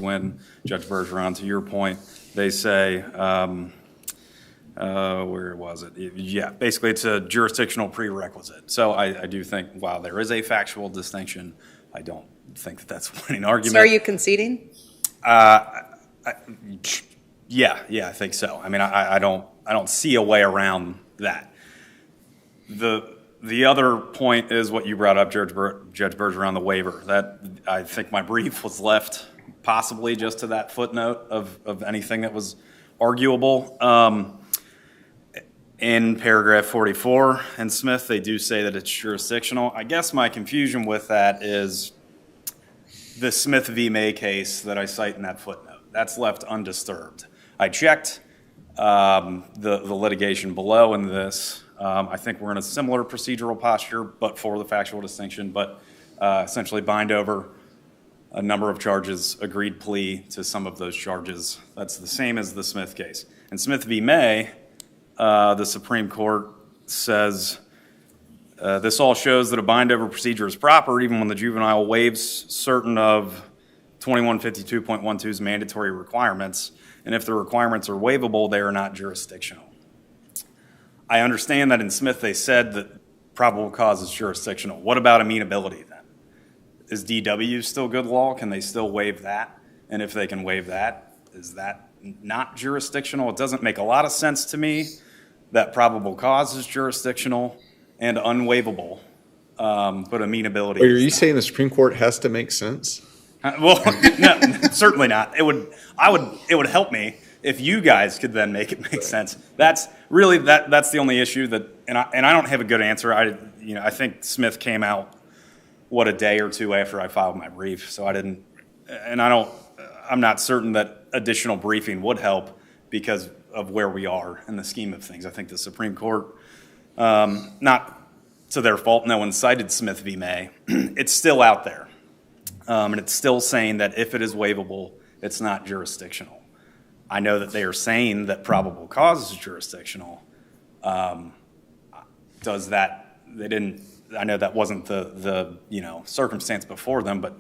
when, Judge Bergeron, to your point, they say, where was it? Yeah, basically it's a jurisdictional prerequisite. So I do think while there is a factual distinction, I don't think that that's a winning argument. So are you conceding? Yeah, I think so. I mean, I don't see a way around that. The other point is what you brought up, Judge Bergeron, the waiver. That I think my brief was left possibly just to that footnote of anything that was arguable. In paragraph 44 in Smith, they do say that it's jurisdictional. I guess my confusion with that is the Smith v. May case that I cite in that footnote. That's left undisturbed. I checked the litigation below in this. I think we're in a similar procedural posture, but for the factual distinction, but essentially bind over a number of charges, agreed plea to some of those charges. That's the same as the Smith case. In Smith v. May, the Supreme Court says, this all shows that a bind-over procedure is proper even when the juvenile waives certain of 2152.12's mandatory requirements, and if the requirements are waivable, they are not jurisdictional. I understand that in Smith they said that probable cause is jurisdictional. What about amenability then? Is DW still good law? Can they still waive that? And if they can waive that, is that not jurisdictional? It doesn't make a lot of sense to me that probable cause is jurisdictional and unwaivable, but amenability Are you saying the Supreme Court has to make sense? Well, no, certainly not. It would help me if you guys could then make it make sense. That's really that's the only issue that, and I don't have a good answer. I think Smith came out a day or two after I filed my brief, so I didn't, and I'm not certain that additional briefing would help because of where we are in the scheme of things. I think the Supreme Court, not to their fault, no one cited Smith v. May. It's still out there. And it's still saying that if it is waivable, it's not jurisdictional. I know that they are saying that probable cause is jurisdictional. Does that, they didn't, I know that wasn't the circumstance before them, but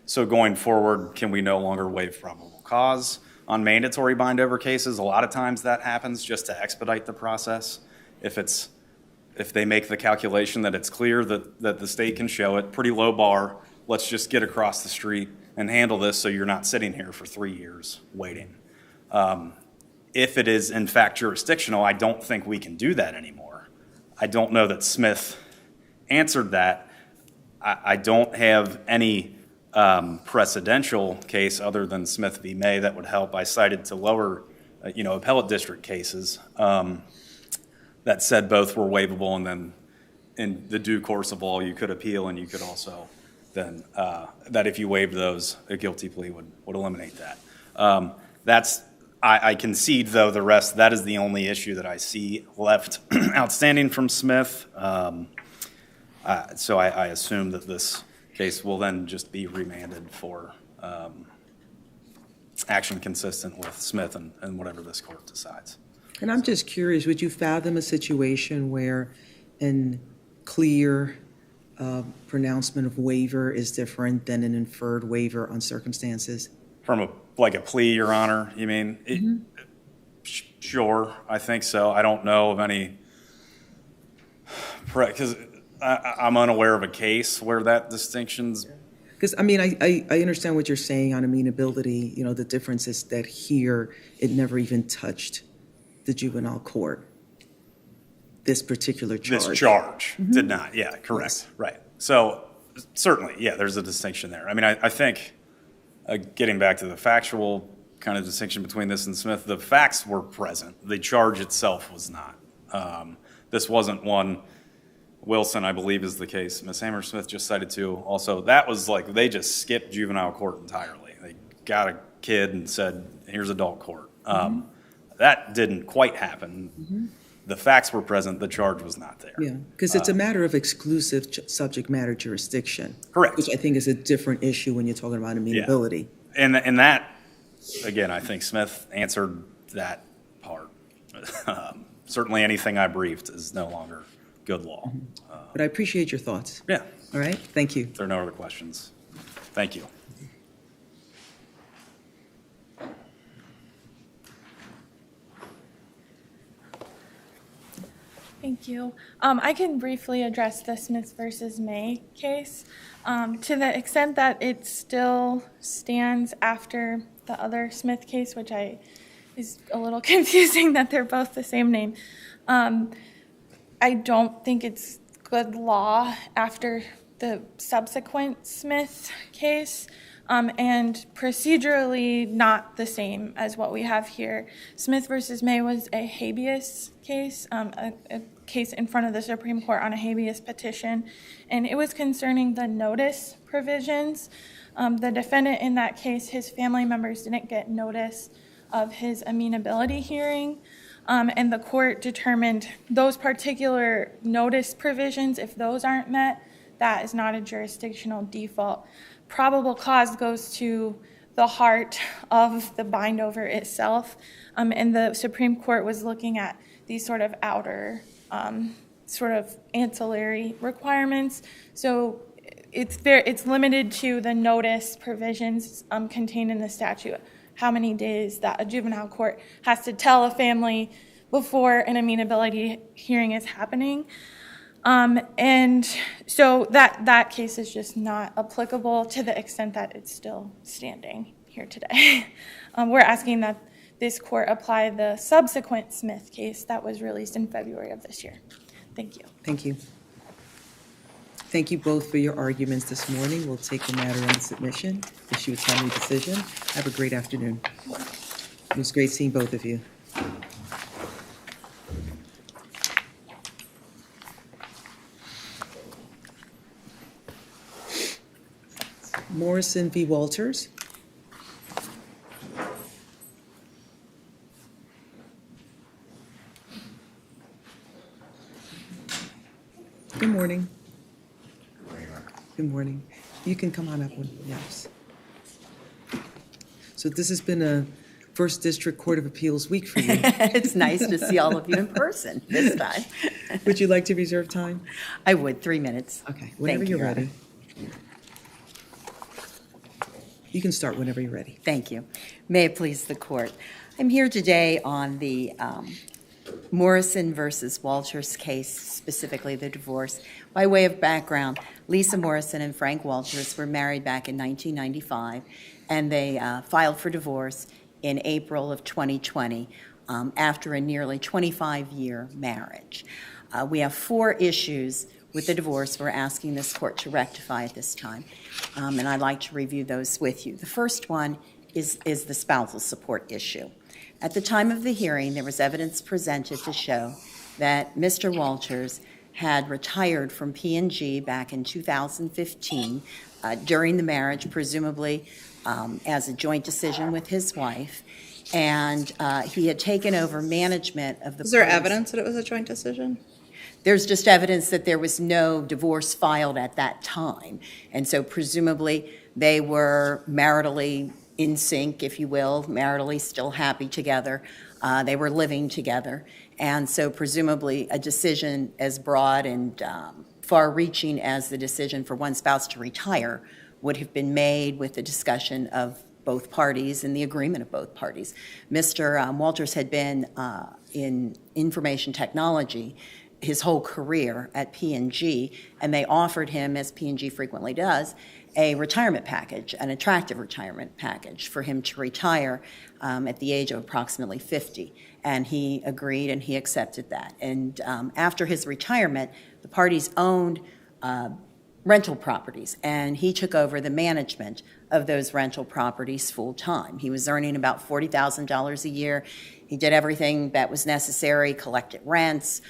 so going forward, can we no longer waive probable cause on mandatory bind-over cases? A lot of times that happens just to expedite the process. If they make the calculation that it's clear that the state can show it, pretty low bar, let's just get across the street and handle this so you're not sitting here for 3 years waiting. If it is in fact jurisdictional, I don't think we can do that anymore. I don't know that Smith answered that. I don't have any precedential case other than Smith v. May that would help. I cited to lower, appellate district cases that said both were waivable, and then in the due course of law, you could appeal, and you could also then that if you waived those, a guilty plea would eliminate that. I concede, though, the rest. That is the only issue that I see left outstanding from Smith. So I assume that this case will then just be remanded for action consistent with Smith and whatever this court decides. And I'm just curious, would you fathom a situation where an clear pronouncement of waiver is different than an inferred waiver on circumstances? From a plea, Your Honor, you mean? Mm-hmm. Sure, I think so. I don't know of any, because I'm unaware of a case where that distinction's. Because, I understand what you're saying on amenability. The difference is that here it never even touched the juvenile court. This particular charge. This charge mm-hmm. did not, yeah, correct, yes. Right. So certainly, yeah, there's a distinction there. I think, getting back to the factual kind of distinction between this and Smith, the facts were present. The charge itself was not. This wasn't one, Wilson, I believe, is the case. Ms. Hammersmith just cited too. Also, that was like they just skipped juvenile court entirely. They got a kid and said, here's adult court. Mm-hmm. That didn't quite happen. Mm-hmm. The facts were present. The charge was not there. Yeah, because it's a matter of exclusive subject matter jurisdiction. Correct. Which I think is a different issue when you're talking about amenability. Yeah. And that, again, I think Smith answered that part. Certainly anything I briefed is no longer good law. Mm-hmm. But I appreciate your thoughts. Yeah. All right. Thank you. If there are no other questions, thank you. Thank you. I can briefly address the Smith versus May case. To the extent that it still stands after the other Smith case, which is a little confusing that they're both the same name. I don't think it's good law after the subsequent Smith case, and procedurally not the same as what we have here. Smith versus May was a habeas case, a case in front of the Supreme Court on a habeas petition, and it was concerning the notice provisions. The defendant in that case, his family members didn't get notice of his amenability hearing, and the court determined those particular notice provisions, if those aren't met, that is not a jurisdictional default. Probable cause goes to the heart of the bindover itself, and the Supreme Court was looking at these sort of outer, sort of ancillary requirements. So it's limited to the notice provisions contained in the statute, how many days that a juvenile court has to tell a family before an amenability hearing is happening. And so that case is just not applicable to the extent that it's still standing here today. We're asking that this court apply the subsequent Smith case that was released in February of this year. Thank you. Thank you. Thank you both for your arguments this morning. We'll take the matter under submission, issue a timely decision. Have a great afternoon. It was great seeing both of you. Morrison v. Walters. Good morning. Good morning. You can come on up when, yes. So this has been a First District Court of Appeals week for you. It's nice to see all of you in person this time. Would you like to reserve time? I would, 3 minutes. Okay, whenever Thank you're you, Your ready. You can start whenever you're ready. Thank you. May it please the court. I'm here today on the Morrison versus Walters case, specifically the divorce. By way of background, Lisa Morrison and Frank Walters were married back in 1995, and they filed for divorce in April of 2020 after a nearly 25-year marriage. We have 4 issues with the divorce we're asking this court to rectify at this time, and I'd like to review those with you. The first one is the spousal support issue. At the time of the hearing, there was evidence presented to show that Mr. Walters had retired from P&G back in 2015 during the marriage, presumably as a joint decision with his wife, and he had taken over management of the. Is there evidence that it was a joint decision? There's just evidence that there was no divorce filed at that time, and so presumably they were maritally in sync, if you will, maritally still happy together. They were living together, and so presumably a decision as broad and far-reaching as the decision for one spouse to retire would have been made with the discussion of both parties and the agreement of both parties. Mr. Walters had been in information technology his whole career at P&G, and they offered him, as P&G frequently does, a retirement package, an attractive retirement package for him to retire at the age of approximately 50. And he agreed and he accepted that. And after his retirement, the parties owned rental properties, and he took over the management of those rental properties full time. He was earning about $40,000 a year. He did everything that was necessary, collected rents,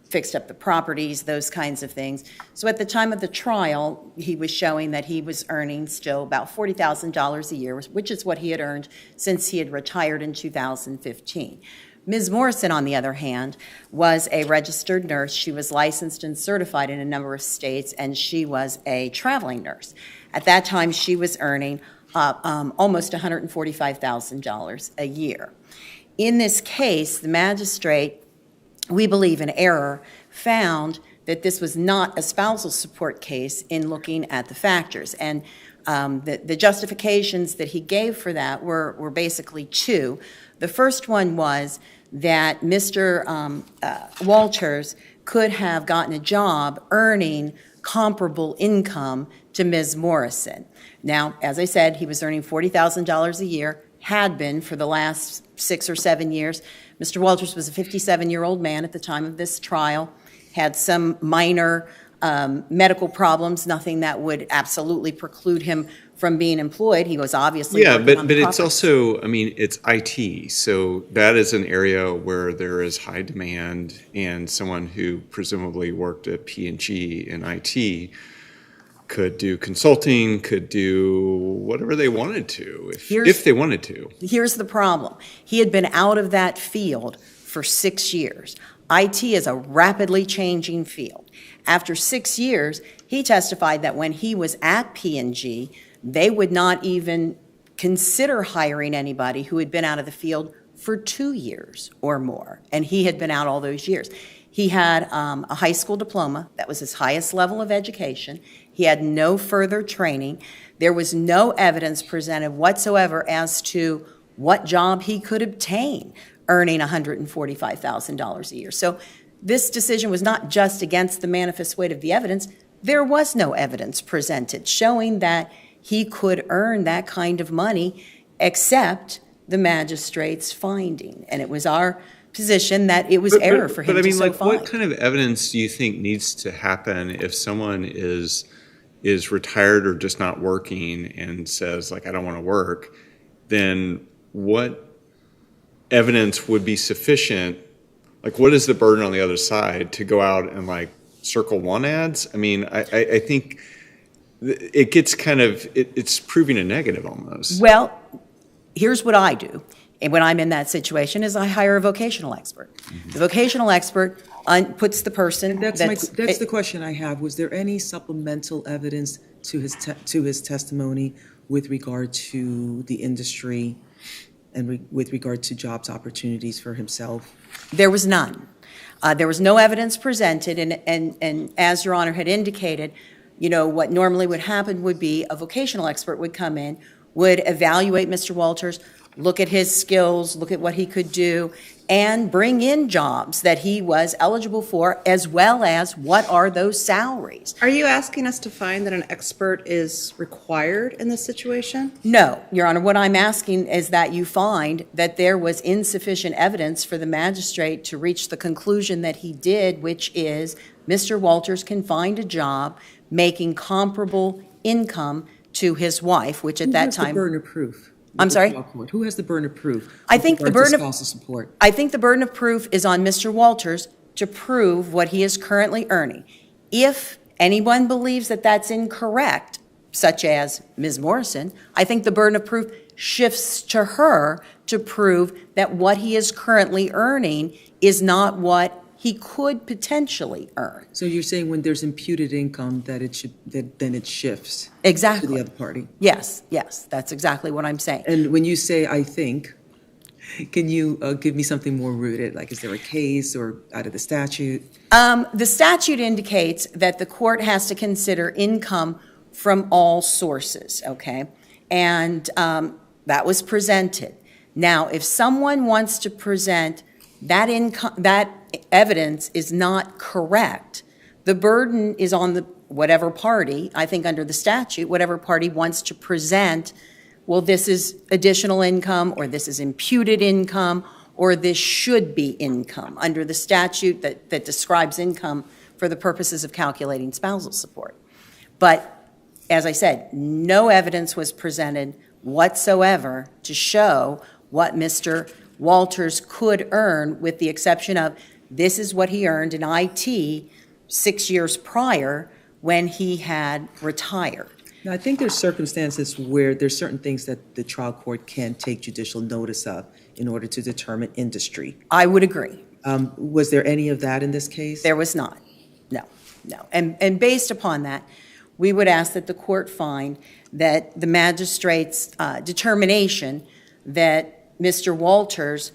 fixed up the properties, those kinds of things. So at the time of the trial, he was showing that he was earning still about $40,000 a year, which is what he had earned since he had retired in 2015. Ms. Morrison, on the other hand, was a registered nurse. She was licensed and certified in a number of states, and she was a traveling nurse. At that time, she was earning almost $145,000 a year. In this case, the magistrate, we believe in error, found that this was not a spousal support case in looking at the factors. And the justifications that he gave for that were basically 2. The first one was that Mr. Walters could have gotten a job earning comparable income to Ms. Morrison. Now, as I said, he was earning $40,000 a year, had been for the last 6 or 7 years. Mr. Walters was a 57-year-old man at the time of this trial, had some minor medical problems, nothing that would absolutely preclude him from being employed. He was obviously Yeah, working but on the it's property. also, I mean, it's IT, so that is an area where there is high demand, and someone who presumably worked at P&G in IT could do consulting, could do whatever they wanted to, if they wanted to. Here's the problem. He had been out of that field for 6 years. IT is a rapidly changing field. After 6 years, he testified that when he was at P&G, they would not even consider hiring anybody who had been out of the field for 2 years or more, and he had been out all those years. He had a high school diploma. That was his highest level of education. He had no further training. There was no evidence presented whatsoever as to what job he could obtain earning $145,000 a year. So this decision was not just against the manifest weight of the evidence. There was no evidence presented showing that he could earn that kind of money except the magistrate's finding. And it was our position that it was error for him But I to mean, so like, find. what kind of evidence do you think needs to happen if someone is retired or just not working and says, like, I don't want to work? Then what evidence would be sufficient? Like, what is the burden on the other side to go out and, like, Circle One ads? I mean, I think it gets kind of, it's proving a negative almost. Well, here's what I do. And when I'm in that situation is I hire a vocational expert. The vocational expert puts the person That's the question I have. Was there any supplemental evidence to his testimony with regard to the industry and with regard to jobs opportunities for himself? There was none. There was no evidence presented, and as Your Honor had indicated, you know, what normally would happen would be a vocational expert would come in, would evaluate Mr. Walters, look at his skills, look at what he could do, and bring in jobs that he was eligible for, as well as what are those salaries. Are you asking us to find that an expert is required in this situation? No, Your Honor, what I'm asking is that you find that there was insufficient evidence for the magistrate to reach the conclusion that he did, which is Mr. Walters can find a job making comparable income to his wife, which at that time... Who has the burden of proof? I'm sorry? Who has the burden of proof? I think the burden of spousal support. I think the burden of proof is on Mr. Walters to prove what he is currently earning. If anyone believes that that's incorrect, such as Ms. Morrison, I think the burden of proof shifts to her to prove that what he is currently earning is not what he could potentially earn. So you're saying when there's imputed income then it shifts Exactly. to the other party? Yes, that's exactly what I'm saying. And when you say I think, can you give me something more rooted? Like, is there a case or out of the statute? The statute indicates that the court has to consider income from all sources, okay? And that was presented. Now, if someone wants to present that income, that evidence is not correct, the burden is on the whatever party, I think under the statute, whatever party wants to present, well, this is additional income, or this is imputed income, or this should be income under the statute that describes income for the purposes of calculating spousal support. But as I said, no evidence was presented whatsoever to show what Mr. Walters could earn, with the exception of this is what he earned in IT 6 years prior when he had retired. Now, I think there's circumstances where there's certain things that the trial court can take judicial notice of in order to determine industry. I would agree. Was there any of that in this case? There was not. No. And based upon that, we would ask that the court find that the magistrate's determination that Mr. Walters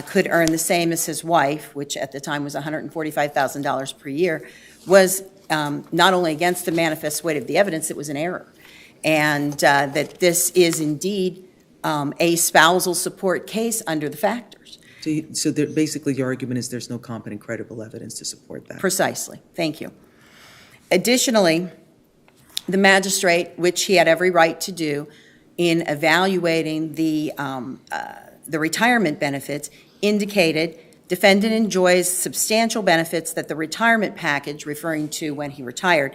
could earn the same as his wife, which at the time was $145,000 per year, was not only against the manifest weight of the evidence, it was an error. And that this is indeed a spousal support case under the factors. So basically, your argument is there's no competent, credible evidence to support that. Precisely. Thank you. Additionally, the magistrate, which he had every right to do in evaluating the retirement benefits, indicated defendant enjoys substantial benefits that the retirement package, referring to when he retired,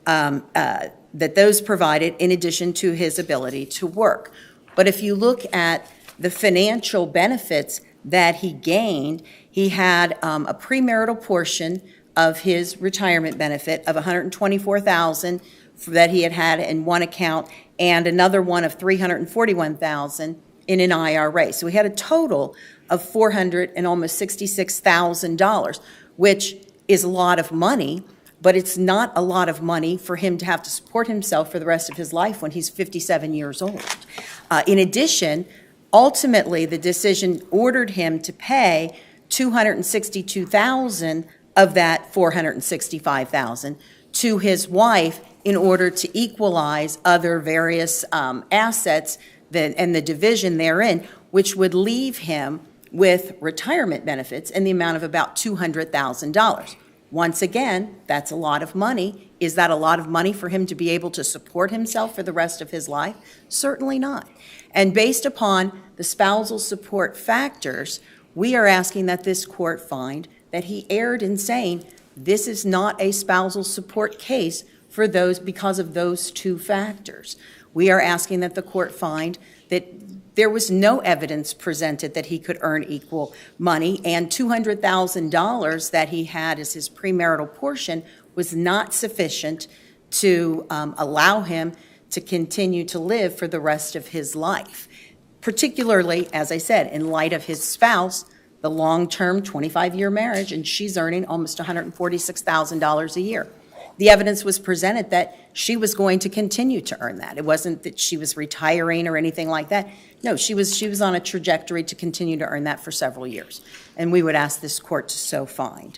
that those provided in addition to his ability to work. But if you look at the financial benefits that he gained, he had a premarital portion of his retirement benefit of $124,000 that he had in one account, and another one of $341,000 in an IRA. So he had a total of $400 and almost $66,000, which is a lot of money, but it's not a lot of money for him to have to support himself for the rest of his life when he's 57 years old. In addition, ultimately, the decision ordered him to pay $262,000 of that $465,000 to his wife in order to equalize other various assets and the division therein, which would leave him with retirement benefits in the amount of about $200,000. Once again, that's a lot of money. Is that a lot of money for him to be able to support himself for the rest of his life? Certainly not. And based upon the spousal support factors, we are asking that this court find that he erred in saying this is not a spousal support case for those because of those two factors. We are asking that the court find that there was no evidence presented that he could earn equal money, and $200,000 that he had as his premarital portion was not sufficient to allow him to continue to live for the rest of his life, particularly, as I said, in light of his spouse, the long-term 25-year marriage, and she's earning almost $146,000 a year. The evidence was presented that she was going to continue to earn that. It wasn't that she was retiring or anything like that. No, she was on a trajectory to continue to earn that for several years, and we would ask this court to so find.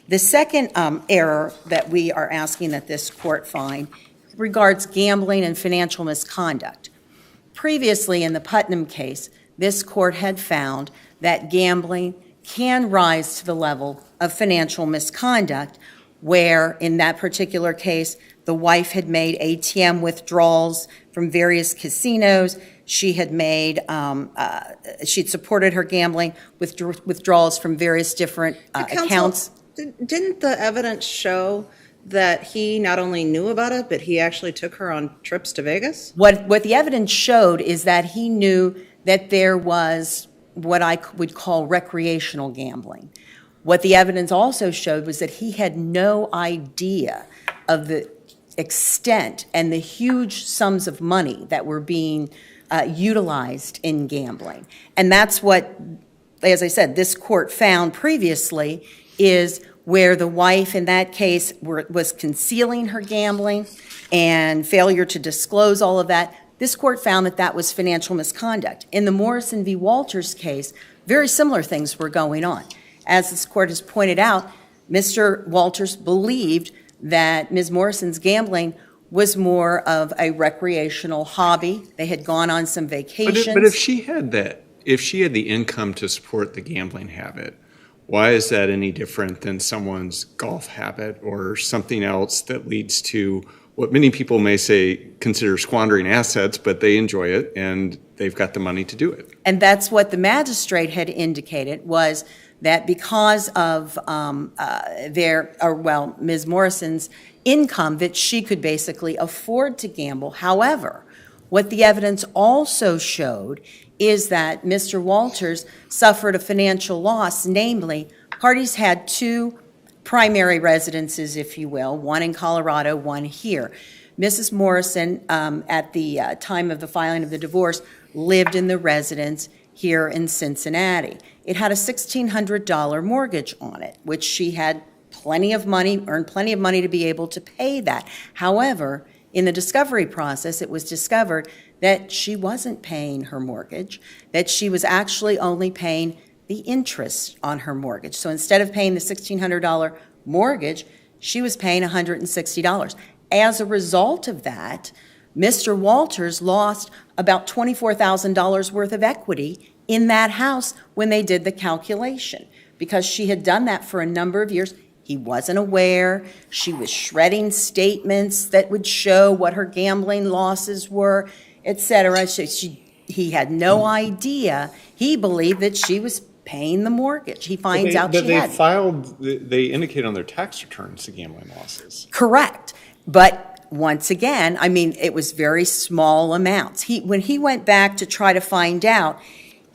The second error that we are asking that this court find regards gambling and financial misconduct. Previously, in the Putnam case, this court had found that gambling can rise to the level of financial misconduct, where in that particular case, the wife had made ATM withdrawals from various casinos. She had made, she'd supported her gambling withdrawals from various different accounts. Didn't the evidence show that he not only knew about it, but he actually took her on trips to Vegas? What the evidence showed is that he knew that there was what I would call recreational gambling. What the evidence also showed was that he had no idea of the extent and the huge sums of money that were being utilized in gambling. And that's what, as I said, this court found previously is where the wife in that case was concealing her gambling and failure to disclose all of that. This court found that that was financial misconduct. In the Morrison v. Walters case, very similar things were going on. As this court has pointed out, Mr. Walters believed that Ms. Morrison's gambling was more of a recreational hobby. They had gone on some vacations. But if she had the income to support the gambling habit, why is that any different than someone's golf habit or something else that leads to what many people may consider squandering assets, but they enjoy it and they've got the money to do it? And that's what the magistrate had indicated, was that because of Ms. Morrison's income, that she could basically afford to gamble. However, what the evidence also showed is that Mr. Walters suffered a financial loss, namely, parties had two primary residences, if you will, one in Colorado, one here. Mrs. Morrison, at the time of the filing of the divorce, lived in the residence here in Cincinnati. It had a $1,600 mortgage on it, which she had plenty of money, earned plenty of money to be able to pay that. However, in the discovery process, it was discovered that she wasn't paying her mortgage, that she was actually only paying the interest on her mortgage. So instead of paying the $1,600 mortgage, she was paying $160. As a result of that, Mr. Walters lost about $24,000 worth of equity in that house when they did the calculation, because she had done that for a number of years. He wasn't aware. She was shredding statements that would show what her gambling losses were, et cetera. He had no idea. He believed that she was paying the mortgage. He finds out she had. They indicate on their tax returns the gambling losses. Correct. But once again, I mean, it was very small amounts. When he went back to try to find out,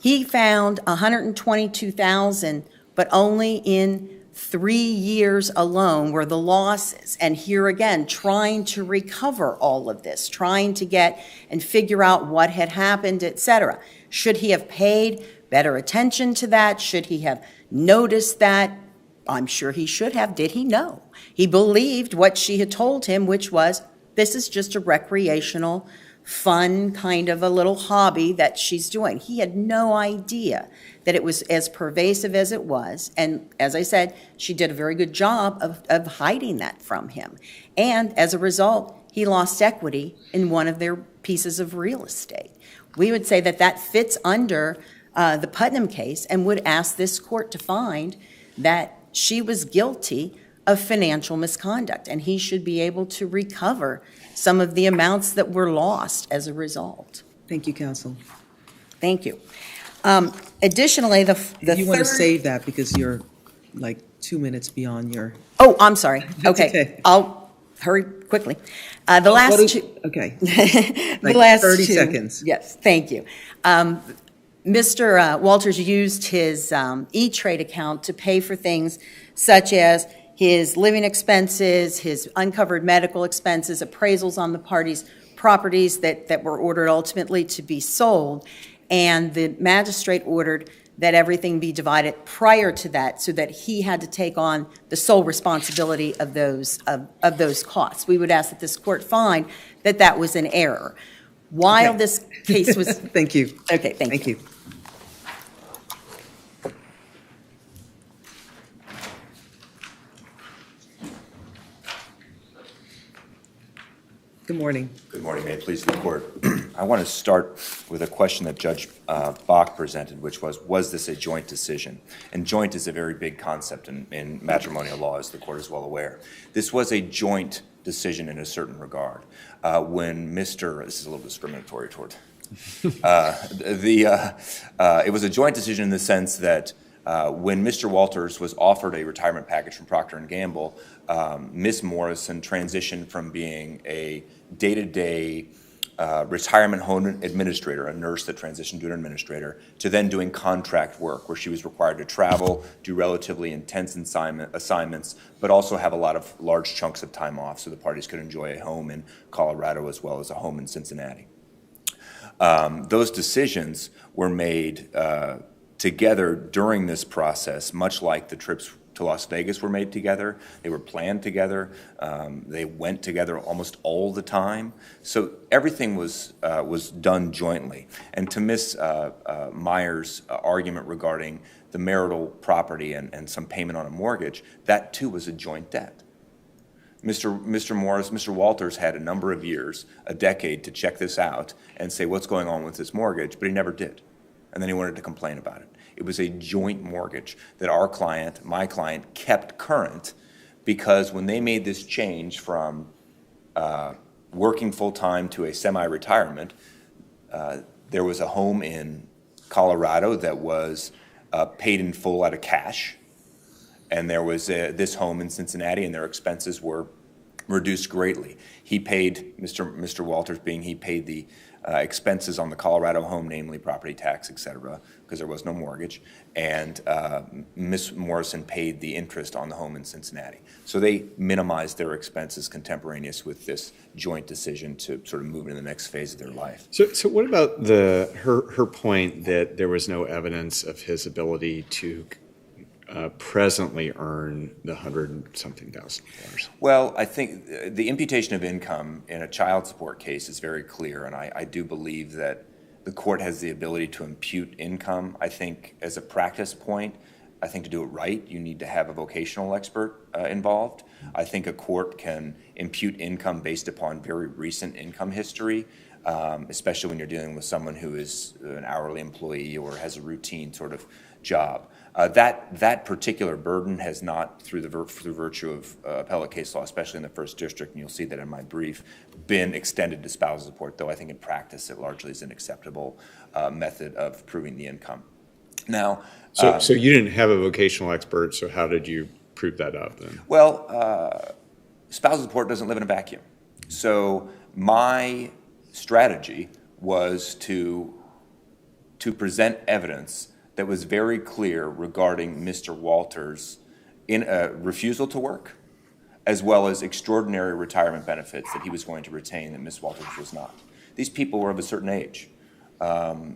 he found $122,000, but only in 3 years alone were the losses. And here again, trying to recover all of this, trying to get and figure out what had happened, et cetera. Should he have paid better attention to that? Should he have noticed that? I'm sure he should have. Did he know? He believed what she had told him, which was, this is just a recreational, fun kind of a little hobby that she's doing. He had no idea that it was as pervasive as it was. And as I said, she did a very good job of hiding that from him. And as a result, he lost equity in one of their pieces of real estate. We would say that that fits under the Putnam case and would ask this court to find that she was guilty of financial misconduct, and he should be able to recover some of the amounts that were lost as a result. Thank you, counsel. Thank you. Additionally, the You want to third- save that because you're like 2 minutes beyond your. Oh, I'm sorry. That's Okay. okay. I'll hurry quickly. The last two. Okay. The Like last 30 two- seconds. Yes, thank you. Mr. Walters used his E-Trade account to pay for things such as his living expenses, his uncovered medical expenses, appraisals on the parties' properties that were ordered ultimately to be sold. And the magistrate ordered that everything be divided prior to that so that he had to take on the sole responsibility of those costs. We would ask that this court find that that was an error. While Okay. this case was... Thank you. Okay, thank you. Thank you. Good morning. Good morning, may it please the court. I want to start with a question that Judge Bach presented, which was this a joint decision? And joint is a very big concept in matrimonial law, as the court is well aware. This was a joint decision in a certain regard. This is a little discriminatory toward, it was a joint decision in the sense that when Mr. Walters was offered a retirement package from Procter & Gamble, Ms. Morrison transitioned from being a day-to-day retirement home administrator, a nurse that transitioned to an administrator, to then doing contract work where she was required to travel, do relatively intense assignments, but also have a lot of large chunks of time off so the parties could enjoy a home in Colorado as well as a home in Cincinnati. Those decisions were made together during this process, much like the trips to Las Vegas were made together. They were planned together. They went together almost all the time. So everything was done jointly. And to Ms. Meyer's argument regarding the marital property and some payment on a mortgage, that too was a joint debt. Mr. Walters had a number of years, a decade, to check this out and say what's going on with this mortgage, but he never did. And then he wanted to complain about it. It was a joint mortgage that our client, my client, kept current because when they made this change from working full-time to a semi-retirement, there was a home in Colorado that was paid in full out of cash, and there was this home in Cincinnati, and their expenses were reduced greatly. He paid, Mr. Walters being, he paid the expenses on the Colorado home, namely property tax, et cetera, because there was no mortgage, and Ms. Morrison paid the interest on the home in Cincinnati. So they minimized their expenses contemporaneous with this joint decision to sort of move into the next phase of their life. So what about her point that there was no evidence of his ability to presently earn the $100-something thousand? Well, I think the imputation of income in a child support case is very clear, and I do believe that the court has the ability to impute income. I think as a practice point, I think to do it right, you need to have a vocational expert involved. I think a court can impute income based upon very recent income history. especially when you're dealing with someone who is an hourly employee or has a routine sort of job. That particular burden has not, through virtue of appellate case law, especially in the First District, and you'll see that in my brief, been extended to spousal support, though I think in practice it largely is an acceptable method of proving the income. Now, So you didn't have a vocational expert, so how did you prove that up then? well, spousal support doesn't live in a vacuum. So my strategy was to present evidence that was very clear regarding Mr. Walters' refusal to work, as well as extraordinary retirement benefits that he was going to retain that Ms. Walters was not. These people were of a certain age.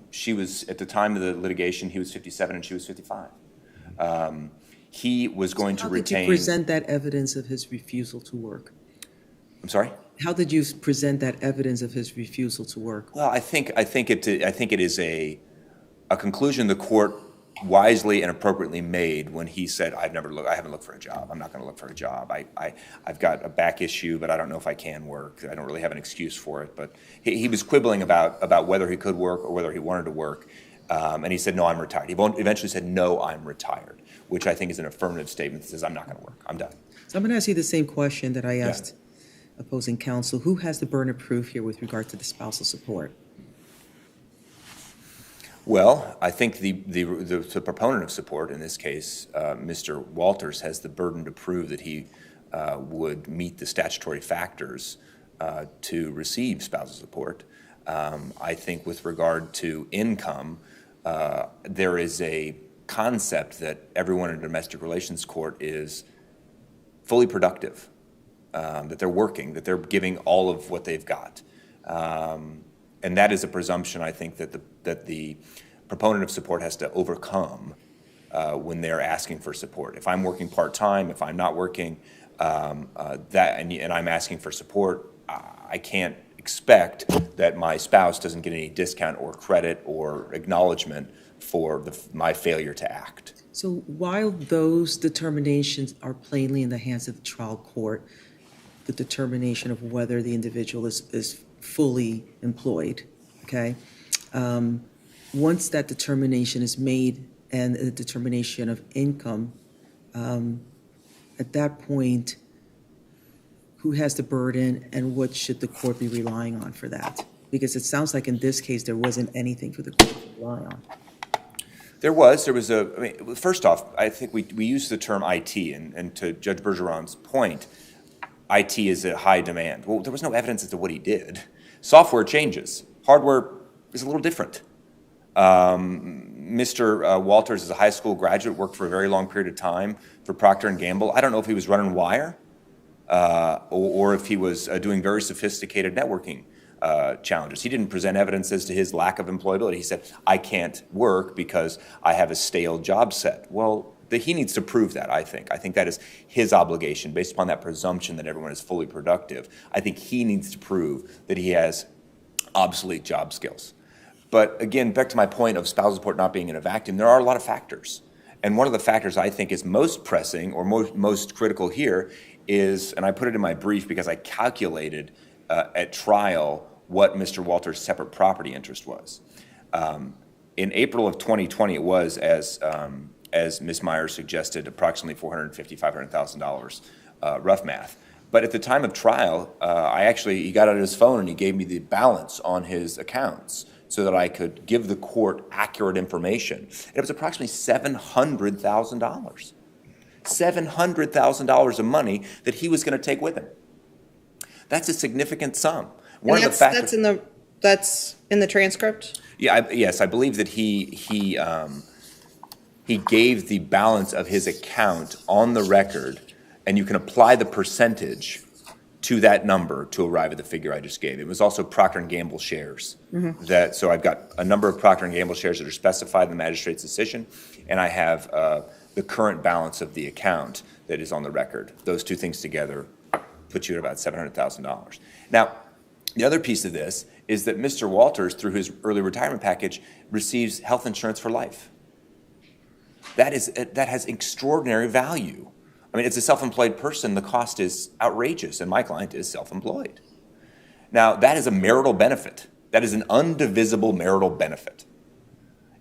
She was, at the time of the litigation, he was 57 and she was 55. He was going to retain. How did you present that evidence of his refusal to work? I'm sorry? How did you present that evidence of his refusal to work? Well, I think it is a conclusion the court wisely and appropriately made when he said, I haven't looked for a job. I'm not going to look for a job. I've got a back issue, but I don't know if I can work. I don't really have an excuse for it. But he was quibbling about whether he could work or whether he wanted to work. And he said, no, I'm retired. He eventually said, no, I'm retired, which I think is an affirmative statement that says, I'm not going to work. I'm done. So I'm going to ask you the same question that I asked opposing counsel. Who has the burden of proof here with regard to the spousal support? Well, I think the proponent of support, in this case, Mr. Walters, has the burden to prove that he would meet the statutory factors to receive spousal support. I think with regard to income, there is a concept that everyone in a domestic relations court is fully productive, that they're working, that they're giving all of what they've got. And that is a presumption, I think, that the proponent of support has to overcome when they're asking for support. If I'm working part-time, if I'm not working, and I'm asking for support, I can't expect that my spouse doesn't get any discount or credit or acknowledgement for my failure to act. So while those determinations are plainly in the hands of the trial court, the determination of whether the individual is fully employed, okay? Once that determination is made and the determination of income, at that point, who has the burden and what should the court be relying on for that? Because it sounds like in this case, there wasn't anything for the court to rely on. First off, I think we use the term IT, and to Judge Bergeron's point, IT is a high demand. Well, there was no evidence as to what he did. Software changes. Hardware is a little different. Mr. Walters is a high school graduate, worked for a very long period of time for Procter & Gamble. I don't know if he was running wire or if he was doing very sophisticated networking challenges. He didn't present evidence as to his lack of employability. He said, I can't work because I have a stale job set. Well, he needs to prove that, I think. I think that is his obligation, based upon that presumption that everyone is fully productive. I think he needs to prove that he has obsolete job skills. But again, back to my point of spousal support not being in a vacuum, there are a lot of factors. And one of the factors I think is most pressing or most critical here is, and I put it in my brief because I calculated at trial what Mr. Walters' separate property interest was. In April of 2020, it was, as Ms. Myers suggested, approximately $450,000, $500,000, rough math. But at the time of trial, he got out his phone and he gave me the balance on his accounts so that I could give the court accurate information. And it was approximately $700,000. $700,000 of money that he was going to take with him. That's a significant sum. That's in the transcript? Yeah, yes, I believe that he gave the balance of his account on the record, and you can apply the percentage to that number to arrive at the figure I just gave. It was also Procter & Gamble shares. Mm-hmm. So I've got a number of Procter & Gamble shares that are specified in the magistrate's decision, and I have the current balance of the account that is on the record. Those two things together put you at about $700,000. Now, the other piece of this is that Mr. Walters, through his early retirement package, receives health insurance for life. That has extraordinary value. I mean, as a self-employed person, the cost is outrageous, and my client is self-employed. Now, that is a marital benefit That is an undivisible marital benefit.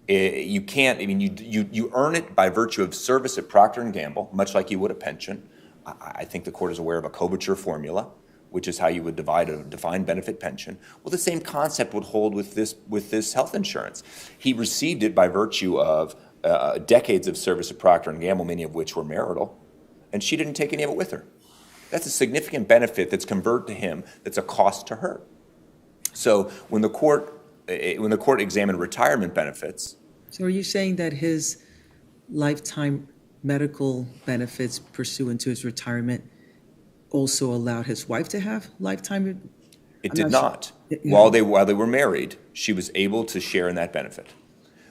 You can't, I mean, you earn it by virtue of service at Procter & Gamble, much like you would a pension. I think the court is aware of a Kobacher formula, which is how you would divide a defined benefit pension. Well, the same concept would hold with this health insurance. He received it by virtue of decades of service at Procter & Gamble, many of which were marital, and she didn't take any of it with her. That's a significant benefit that's conferred to him that's a cost to her. So when the court examined retirement benefits. So are you saying that his lifetime medical benefits pursuant to his retirement also allowed his wife to have lifetime? It did not. While they were married, she was able to share in that benefit.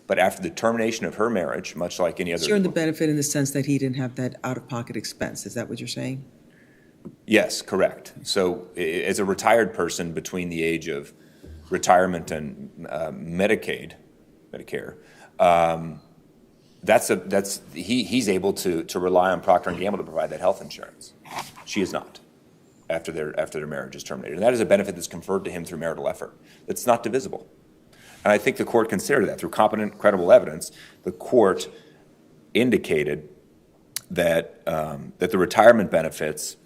But after the termination of her marriage, much like any other... Share in the benefit in the sense that he didn't have that out-of-pocket expense. Is that what you're saying? Yes, correct. So as a retired person between the age of retirement and Medicare, he's able to rely on Procter & Gamble to provide that health insurance. She is not after their marriage is terminated. And that is a benefit that's conferred to him through marital effort. It's not divisible. And I think the court considered that. Through competent, credible evidence, the court indicated that the retirement benefits,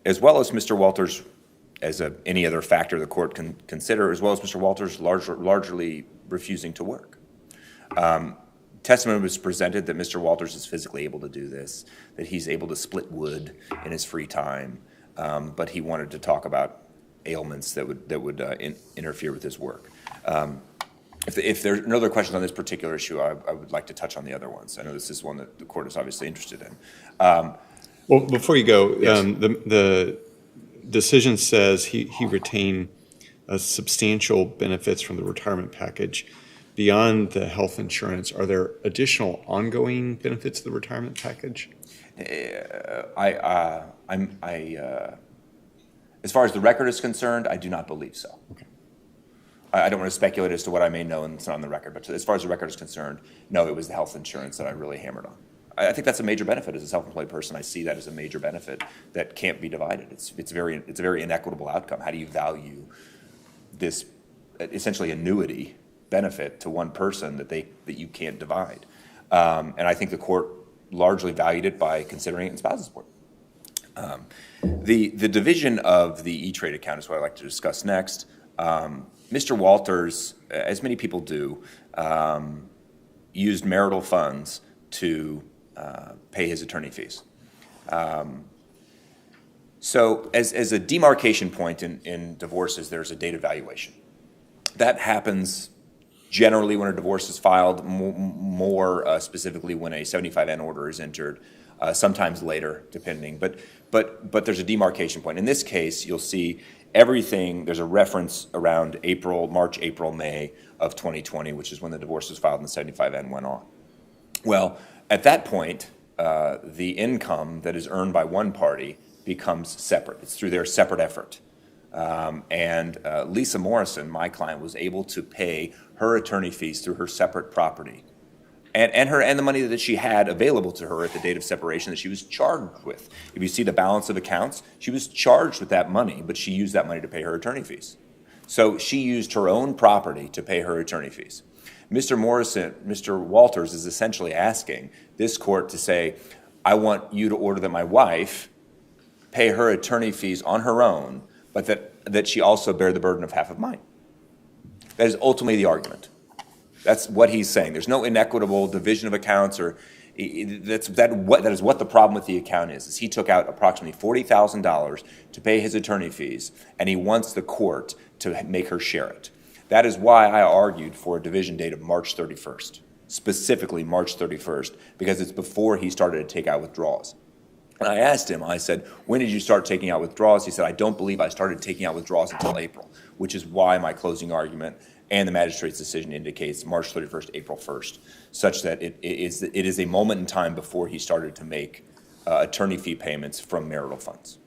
as well as Mr. Walters, any other factor the court can consider, as well as Mr. Walters largely refusing to work. Testimony was presented that Mr. Walters is physically able to do this, that he's able to split wood in his free time, but he wanted to talk about ailments that would interfere with his work. If there are no other questions on this particular issue, I would like to touch on the other ones. I know this is one that the court is obviously interested in. Well, before you go, Yes. The decision says he retained substantial benefits from the retirement package. Beyond the health insurance, are there additional ongoing benefits of the retirement package? As far as the record is concerned, I do not believe so. Okay. I don't want to speculate as to what I may know and it's not on the record, but as far as the record is concerned, no, it was the health insurance that I really hammered on. I think that's a major benefit as a self-employed person. I see that as a major benefit that can't be divided. It's a very inequitable outcome. How do you value this essentially annuity benefit to one person that you can't divide? And I think the court largely valued it by considering it in spousal support. The division of the E-Trade account is what I'd like to discuss next. Mr. Walters, as many people do, used marital funds to pay his attorney fees. So as a demarcation point in divorces, there's a date of valuation. That happens generally when a divorce is filed, more specifically when a 75N order is entered, sometimes later, depending. But there's a demarcation point. In this case, you'll see everything. There's a reference around March, April, May of 2020, which is when the divorce was filed and the 75N went on. Well, at that point, the income that is earned by one party becomes separate. It's through their separate effort. And Lisa Morrison, my client, was able to pay her attorney fees through her separate property, and the money that she had available to her at the date of separation that she was charged with. If you see the balance of accounts, she was charged with that money, but she used that money to pay her attorney fees. So she used her own property to pay her attorney fees. Mr. Walters is essentially asking this court to say, I want you to order that my wife pay her attorney fees on her own, but that she also bear the burden of half of mine. That is ultimately the argument. That's what he's saying. There's no inequitable division of accounts, or that is what the problem with the account is he took out approximately $40,000 to pay his attorney fees, and he wants the court to make her share it. That is why I argued for a division date of March 31st, specifically March 31st, because it's before he started to take out withdrawals. And I asked him, I said, when did you start taking out withdrawals? He said, I don't believe I started taking out withdrawals until April, which is why my closing argument and the magistrate's decision indicates March 31st, April 1st, such that it is a moment in time before he started to make attorney fee payments from marital funds.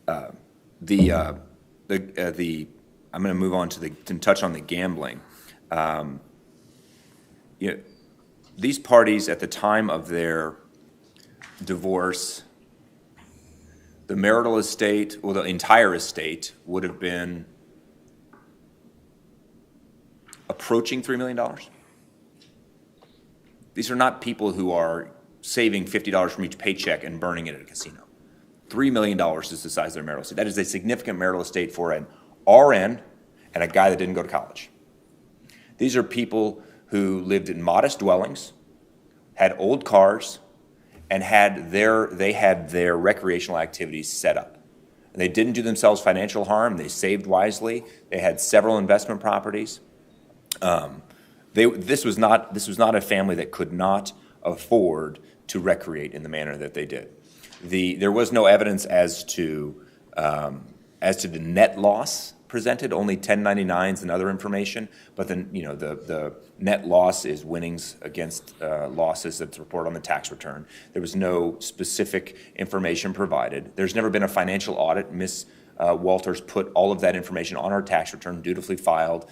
I'm going to move on to touch on the gambling. These parties at the time of their divorce, the marital estate, well, the entire estate would have been approaching $3 million. These are not people who are saving $50 from each paycheck and burning it at a casino. $3 million is the size of their marital estate. That is a significant marital estate for an RN and a guy that didn't go to college. These are people who lived in modest dwellings, had old cars, and they had their recreational activities set up. And they didn't do themselves financial harm. They saved wisely. They had several investment properties. This was not a family that could not afford to recreate in the manner that they did. There was no evidence as to the net loss presented, only 1099s and other information, but then the net loss is winnings against losses that's reported on the tax return. There was no specific information provided. There's never been a financial audit. Ms. Walters put all of that information on her tax return, dutifully filed,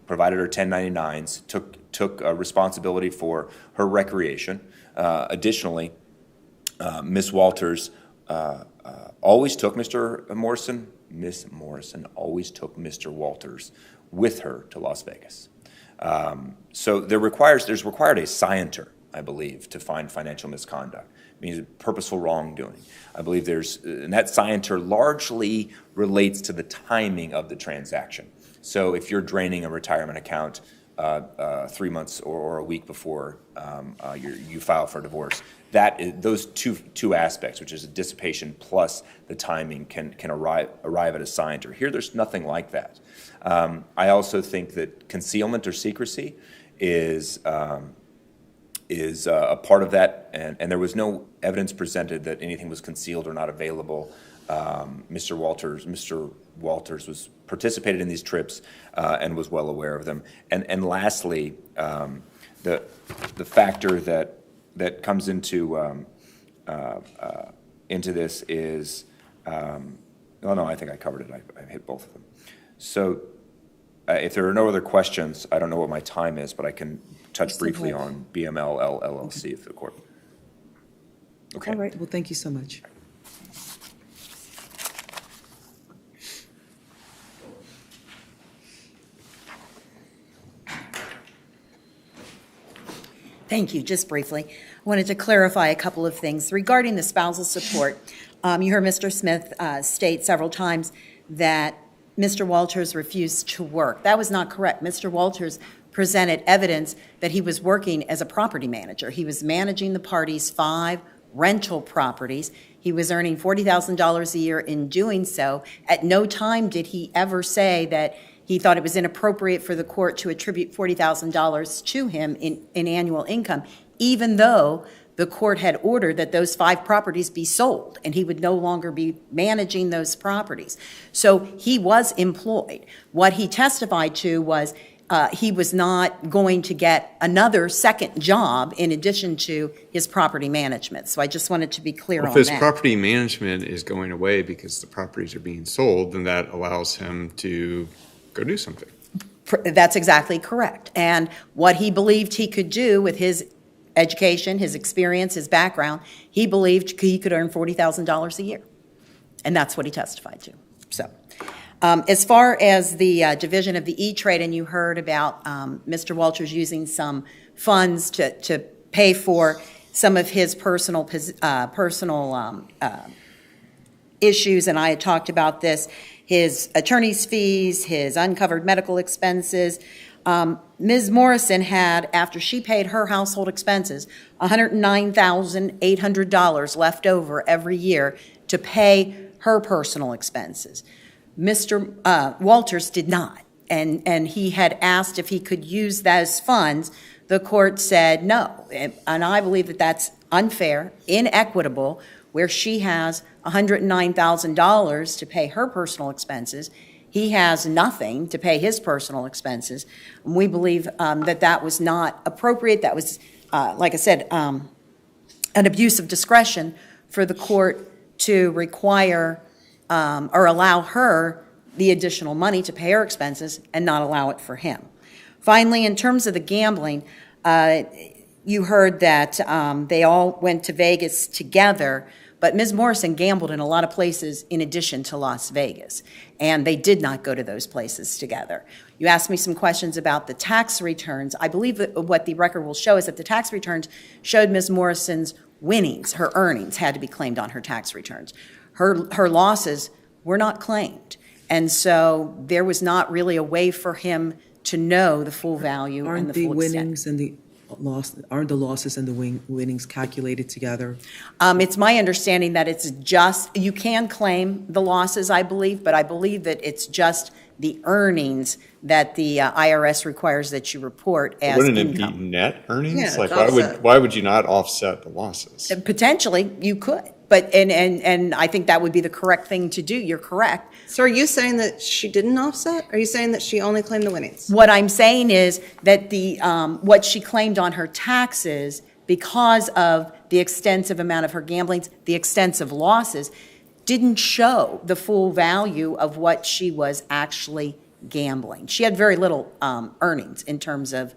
provided her 1099s, took responsibility for her recreation. Additionally, Ms. Walters always took Miss Morrison always took Mr. Walters with her to Las Vegas. So there's required a scienter, I believe, to find financial misconduct. It means purposeful wrongdoing. I believe and that scienter largely relates to the timing of the transaction. So if you're draining a retirement account 3 months or a week before you file for divorce, those two aspects, which is a dissipation plus the timing, can arrive at a scienter. Here, there's nothing like that. I also think that concealment or secrecy is a part of that, and there was no evidence presented that anything was concealed or not available. Mr. Walters was participated in these trips and was well aware of them. And lastly, the factor that comes into this is, I think I covered it. I hit both of them. So if there are no other questions, I don't know what my time is, but I can touch briefly on BML LLC if the court. Okay. All right. Well, thank you so much. Thank you. Just briefly, I wanted to clarify a couple of things regarding the spousal support. You heard Mr. Smith state several times that Mr. Walters refused to work. That was not correct. Mr. Walters presented evidence that he was working as a property manager. He was managing the party's 5 rental properties. He was earning $40,000 a year in doing so. At no time did he ever say that he thought it was inappropriate for the court to attribute $40,000 to him in annual income, even though the court had ordered that those 5 properties be sold and he would no longer be managing those properties. So he was employed. What he testified to was he was not going to get another second job in addition to his property management. So I just wanted to be clear on that. If his property management is going away because the properties are being sold, then that allows him to go do something. That's exactly correct. And what he believed he could do with his education, his experience, his background, he believed he could earn $40,000 a year. And that's what he testified to. So as far as the division of the E-Trade, and you heard about Mr. Walters using some funds to pay for some of his personal issues, and I had talked about this, his attorney's fees, his uncovered medical expenses. Ms. Morrison had, after she paid her household expenses, $109,800 left over every year to pay her personal expenses. Mr. Walters did not, and he had asked if he could use those funds. The court said no, and I believe that that's unfair, inequitable, where she has $109,000 to pay her personal expenses. He has nothing to pay his personal expenses. We believe that was not appropriate. That was, like I said, an abuse of discretion for the court to require or allow her the additional money to pay her expenses and not allow it for him. Finally, in terms of the gambling, you heard that they all went to Vegas together, but Ms. Morrison gambled in a lot of places in addition to Las Vegas, and they did not go to those places together. You asked me some questions about the tax returns. I believe that what the record will show is that the tax returns showed Ms. Morrison's winnings, her earnings had to be claimed on her tax returns. Her losses were not claimed. And so there was not really a way for him to know the full value and the full extent. Aren't the losses and the winnings calculated together? It's my understanding that it's just, you can claim the losses, I believe, but I believe that it's just the earnings that the IRS requires that you report as Wouldn't income. it be net earnings? Yeah, Like, it's why would you not offset the losses? Potentially, you could, but, and I think that would be the correct thing to do. You're correct. So are you saying that she didn't offset? Are you saying that she only claimed the winnings? What I'm saying is that the, what she claimed on her taxes, because of the extensive amount of her gambling, the extensive losses, didn't show the full value of what she was actually gambling. She had very little earnings in terms of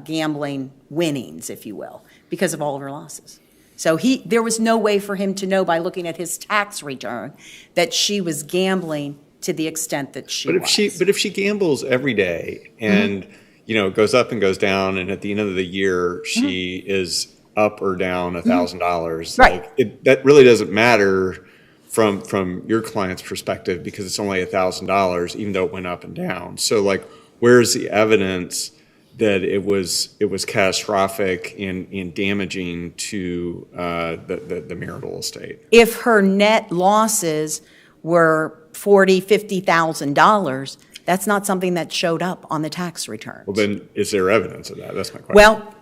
gambling winnings, if you will, because of all of her losses. So there was no way for him to know by looking at his tax return that she was gambling to the extent that she was. But if she gambles every day and it goes up and goes down, and at the end of the year she is up or down $1,000, Right. like that really doesn't matter from your client's perspective because it's only $1,000, even though it went up and down. So like, where's the evidence that it was catastrophic and damaging to the marital estate? If her net losses were $40,000, $50,000, that's not something that showed up on the tax returns. Well, then is there evidence of that? That's my question. Well,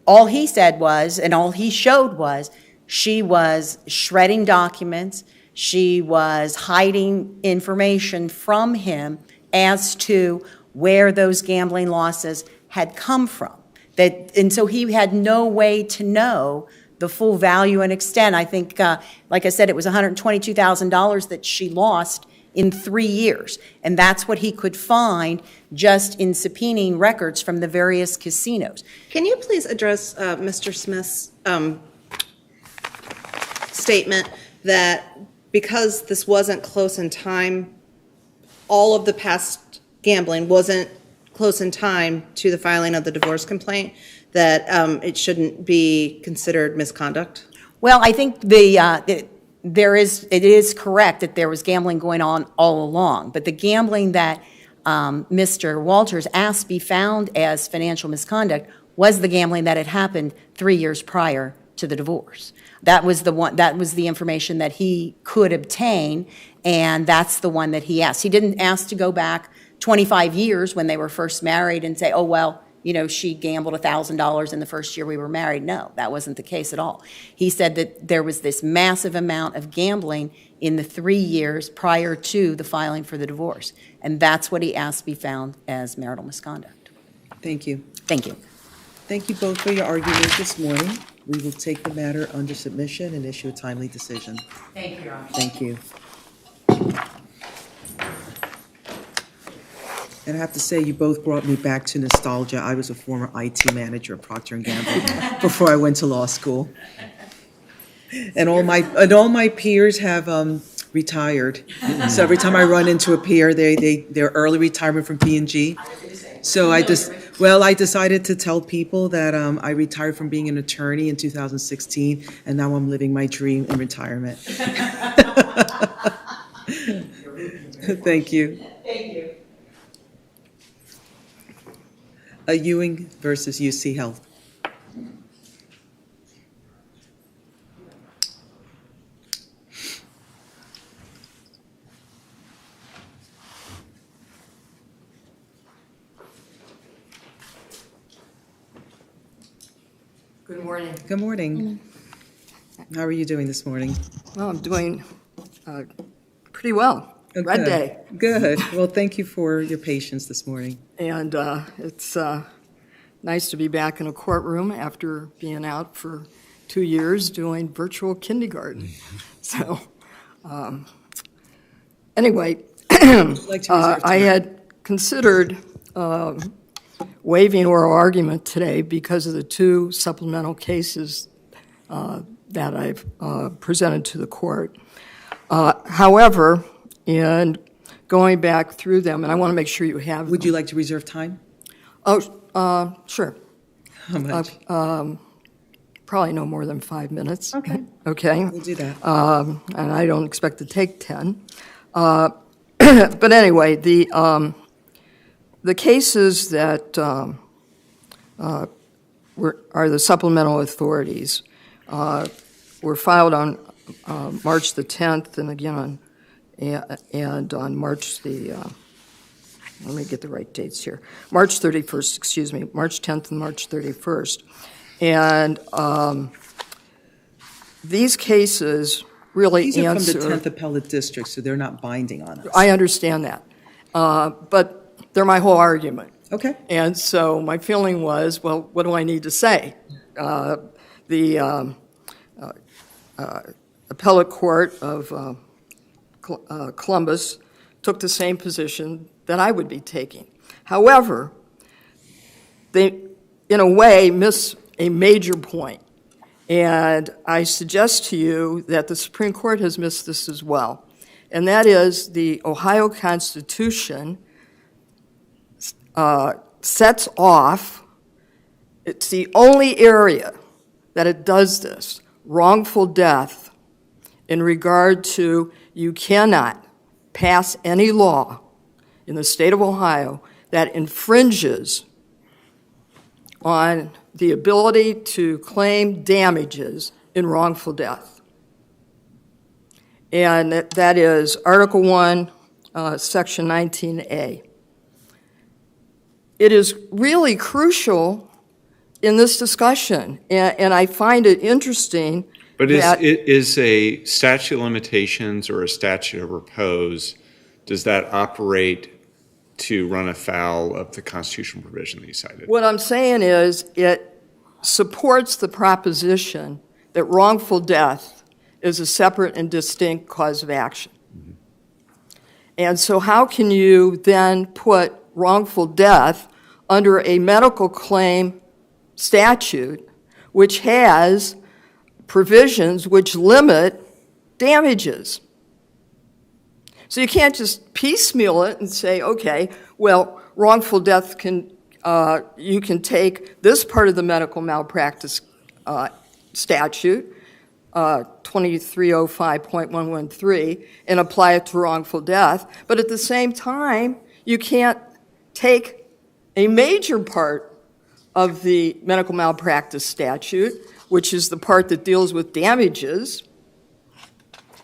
all he said was, and all he showed was, she was shredding documents, she was hiding information from him as to where those gambling losses had come from. And so he had no way to know the full value and extent. I think, like I said, it was $122,000 that she lost in 3 years. And that's what he could find just in subpoenaing records from the various casinos. Can you please address Mr. Smith's statement that because this wasn't close in time, all of the past gambling wasn't close in time to the filing of the divorce complaint, that it shouldn't be considered misconduct? Well, I think it is correct that there was gambling going on all along, but the gambling that Mr. Walters asked be found as financial misconduct was the gambling that had happened 3 years prior to the divorce. That was the information that he could obtain, and that's the one that he asked. He didn't ask to go back 25 years when they were first married and say, oh, well, she gambled $1,000 in the first year we were married. No, that wasn't the case at all. He said that there was this massive amount of gambling in the 3 years prior to the filing for the divorce, and that's what he asked be found as marital misconduct. Thank you. Thank you. Thank you both for your arguments this morning. We will take the matter under submission and issue a timely decision. Thank you, Your Honor. Thank you. And I have to say, you both brought me back to nostalgia. I was a former IT manager at Procter & Gamble before I went to law school. And all my peers have retired. So every time I run into a peer, they're early retirement from P&G. So I decided to tell people that I retired from being an attorney in 2016, and now I'm living my dream in retirement. Thank you. Thank you. Ewing versus UC Health. Good morning. Good morning. How are you doing this morning? Well, I'm doing pretty well. Red Good. day. Good. Well, thank you for your patience this morning. And it's nice to be back in a courtroom after being out for 2 years doing virtual kindergarten. So anyway, I had considered waiving oral argument today because of the 2 supplemental cases that I've presented to the court. However, in going back through them, and I want to make sure you have Would them. you like to reserve time? Oh, sure. How much? Probably no more than 5 minutes. Okay. Okay? We'll do that. And I don't expect to take 10. But anyway, the cases that are the supplemental authorities were filed on March the 10th, and again on March the let me get the right dates here. March 31st, excuse me, March 10th and March 31st. And these cases really These are answer... from the 10th Appellate District, so they're not binding on us. I understand that. But they're my whole argument. Okay. And so my feeling was, well, what do I need to say? The appellate court of Columbus took the same position that I would be taking. However, they, in a way, miss a major point. And I suggest to you that the Supreme Court has missed this as well. And that is the Ohio Constitution sets off, it's the only area that it does this, wrongful death, in regard to you cannot pass any law in the state of Ohio that infringes on the ability to claim damages in wrongful death. And that is Article 1, Section 19A. It is really crucial in this discussion, and I find it interesting. But that is a statute of limitations or a statute of repose, does that operate to run afoul of the constitutional provision that you cited? what I'm saying is it supports the proposition that wrongful death is a separate and distinct cause of action. Mm-hmm. And so how can you then put wrongful death under a medical claim statute which has provisions which limit damages? So you can't just piecemeal it and say, okay, well, wrongful death you can take this part of the medical malpractice statute, 2305.113, and apply it to wrongful death. But at the same time, you can't take a major part of the medical malpractice statute, which is the part that deals with damages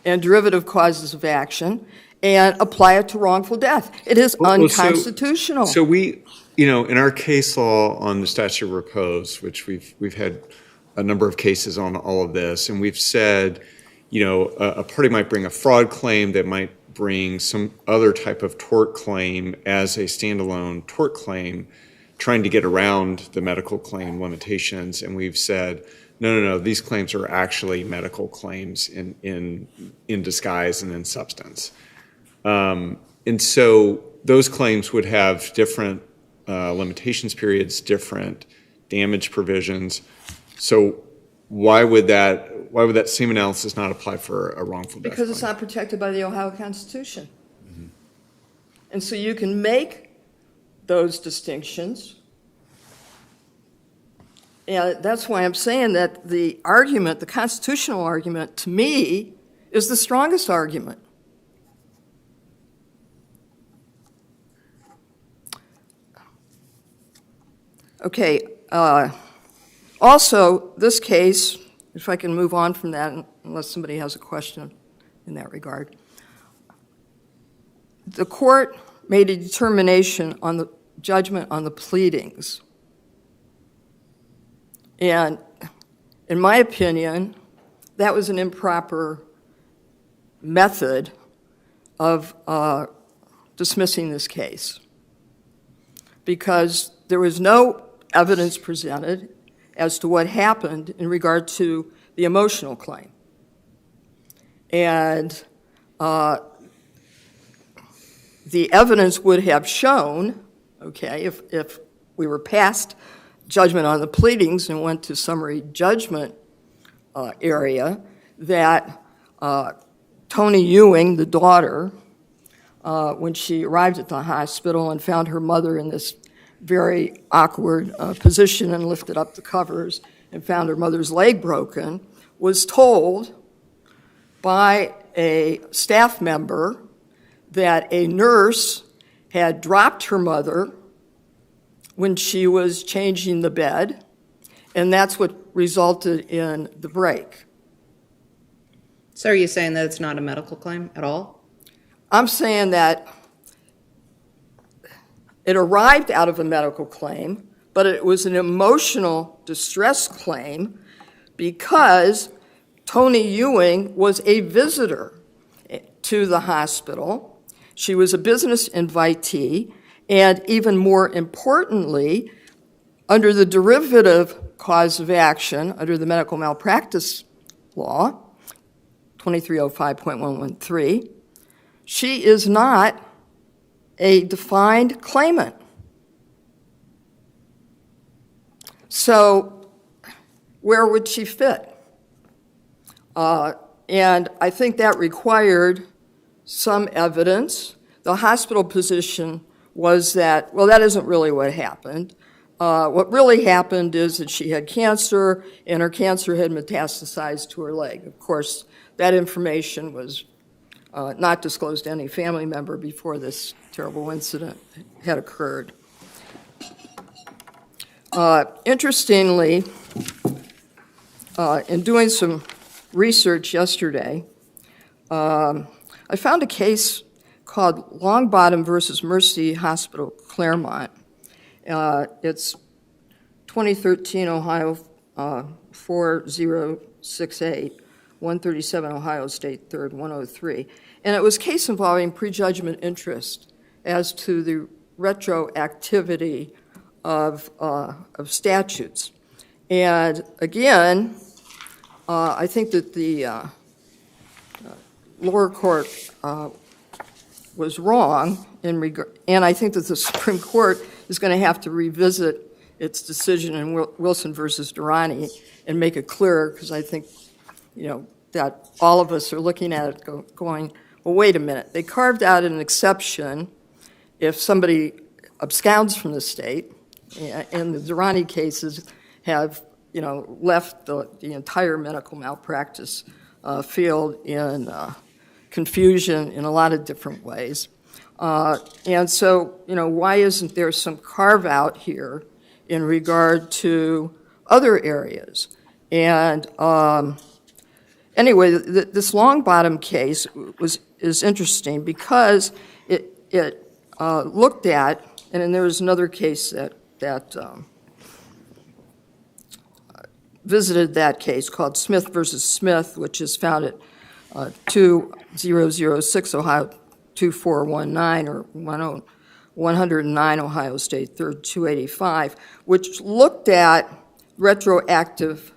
and derivative causes of action, and apply it to wrongful death. It is unconstitutional. So we, in our case law on the statute of repose, which we've had a number of cases on all of this, and we've said, a party might bring a fraud claim, that might bring some other type of tort claim as a standalone tort claim, trying to get around the medical claim limitations, and we've said, no, these claims are actually medical claims in disguise and in substance. And so those claims would have different limitations periods, different damage provisions. So why would that same analysis not apply for a wrongful death Because it's claim? not protected by the Ohio Constitution. Mm-hmm. And so you can make those distinctions. And that's why I'm saying that the argument, the constitutional argument, to me, is the strongest argument. Okay, also, this case, if I can move on from that, unless somebody has a question in that regard. The court made a determination on the judgment on the pleadings. And in my opinion, that was an improper method of dismissing this case, because there was no evidence presented as to what happened in regard to the emotional claim. And the evidence would have shown, okay, if we were past judgment on the pleadings and went to summary judgment area, that Tony Ewing, the daughter, when she arrived at the hospital and found her mother in this very awkward position and lifted up the covers and found her mother's leg broken, was told by a staff member that a nurse had dropped her mother when she was changing the bed, and that's what resulted in the break. So are you saying that it's not a medical claim at all? I'm saying that it arrived out of a medical claim, but it was an emotional distress claim because Tony Ewing was a visitor to the hospital. She was a business invitee, and even more importantly, under the derivative cause of action, under the medical malpractice law, 2305.113, she is not a defined claimant. So where would she fit? And I think that required some evidence. The hospital position was that, well, that isn't really what happened. What really happened is that she had cancer, and her cancer had metastasized to her leg. Of course, that information was not disclosed to any family member before this terrible incident had occurred. Interestingly, in doing some research yesterday, I found a case called Longbottom versus Mercy Hospital, Claremont. It's 2013 Ohio 4068, 137 Ohio State 3rd, 103. And it was a case involving prejudgment interest as to the retroactivity of statutes. And again, I think that the lower court was wrong in regard, and I think that the Supreme Court is going to have to revisit its decision in Wilson versus Durrani and make it clearer, because I think, that all of us are looking at it going, well, wait a minute. They carved out an exception if somebody absconds from the state, and the Durrani cases have, left the entire medical malpractice field in confusion in a lot of different ways. And so, why isn't there some carve-out here in regard to other areas? And anyway, this Longbottom case is interesting because it looked at, and then there was another case that visited that case called Smith versus Smith, which is found at 2006 Ohio 2419 or 109 Ohio State 3rd 285, which looked at retroactive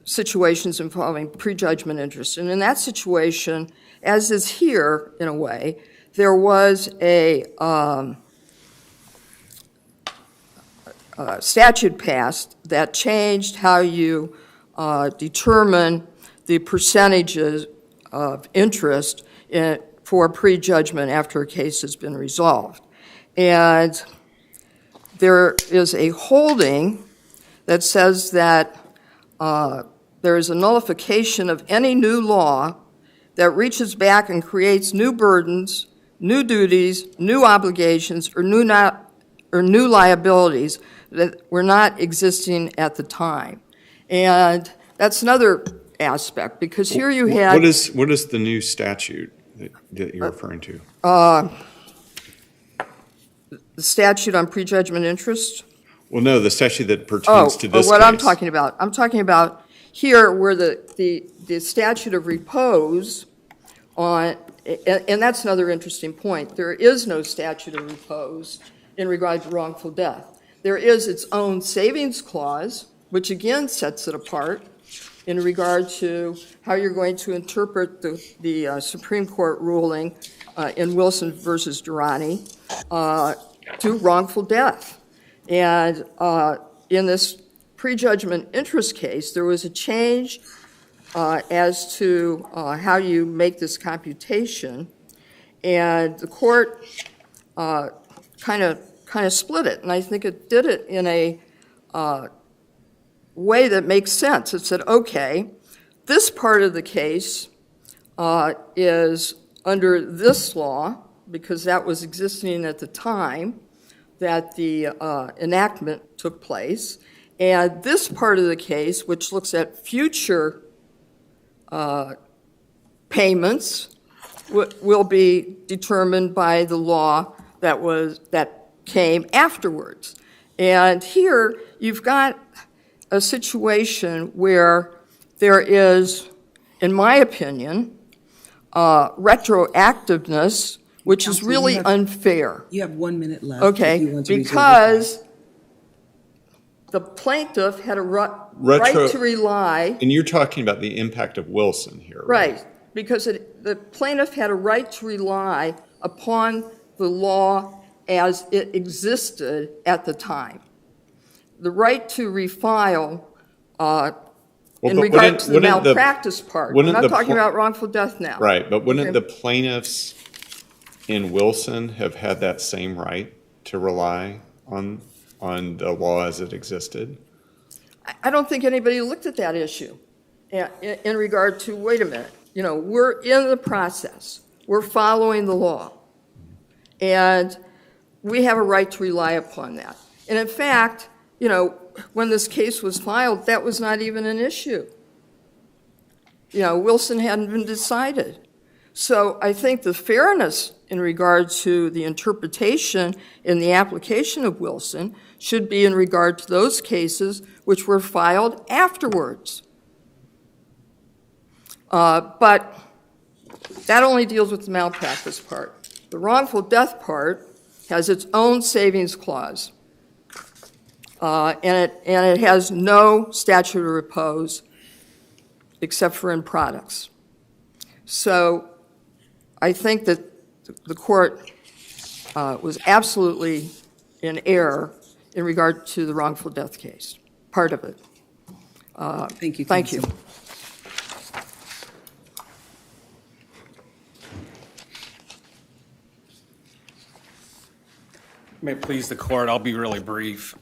situations involving prejudgment interest. And in that situation, as is here in a way, there was a statute passed that changed how you determine the percentages of interest for prejudgment after a case has been resolved. And there is a holding that says that there is a nullification of any new law that reaches back and creates new burdens, new duties, new obligations, or new liabilities that were not existing at the time. And that's another aspect, because here you had... What is the new statute that you're referring to? The statute on prejudgment interest? Well, no, the statute that pertains to this what case. I'm talking about here where the statute of repose on, and that's another interesting point. There is no statute of repose in regard to wrongful death. There is its own savings clause, which again sets it apart in regard to how you're going to interpret the Supreme Court ruling in Wilson versus Durrani to wrongful death. And in this prejudgment interest case, there was a change as to how you make this computation. And the court kind of split it, and I think it did it in a way that makes sense. It said, okay, this part of the case is under this law, because that was existing at the time that the enactment took place, and this part of the case, which looks at future payments, will be determined by the law that came afterwards. And here you've got a situation where there is, in my opinion, retroactiveness, which is really unfair. You have 1 minute left. Okay, if you want to reserve your because the plaintiff had a right to rely. And you're talking about the impact of Wilson here, right? Right, because the plaintiff had a right to rely upon the law as it existed at the time. The right to refile in regard to the malpractice part. I'm not talking about wrongful death now. Right, but wouldn't the plaintiffs in Wilson have had that same right to rely on the law as it existed? I don't think anybody looked at that issue in regard to, wait a minute, we're in the process. We're following the law. And we have a right to rely upon that. And in fact, when this case was filed, that was not even an issue. Wilson hadn't been decided. So I think the fairness in regard to the interpretation in the application of Wilson should be in regard to those cases which were filed afterwards. But that only deals with the malpractice part. The wrongful death part has its own savings clause, and it has no statute of repose except for in products. So I think that the court was absolutely in error in regard to the wrongful death case, part of it. Thank you. Thank you. May it please the court, I'll be really brief.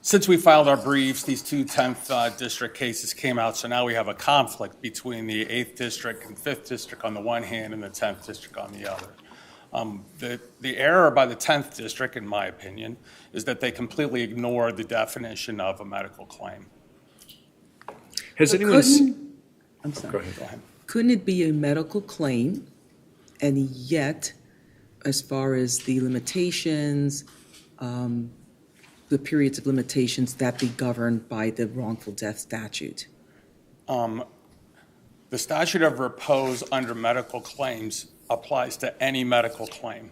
Since we filed our briefs, these two 10th district cases came out, so now we have a conflict between the 8th district and 5th district on the one hand and the 10th district on the other. The error by the 10th district, in my opinion, is that they completely ignored the definition of a medical claim. Has anyone I'm sorry. Go ahead. Couldn't it be a medical claim, and yet, as far as the limitations, the periods of limitations, that be governed by the wrongful death statute? The statute of repose under medical claims applies to any medical claim,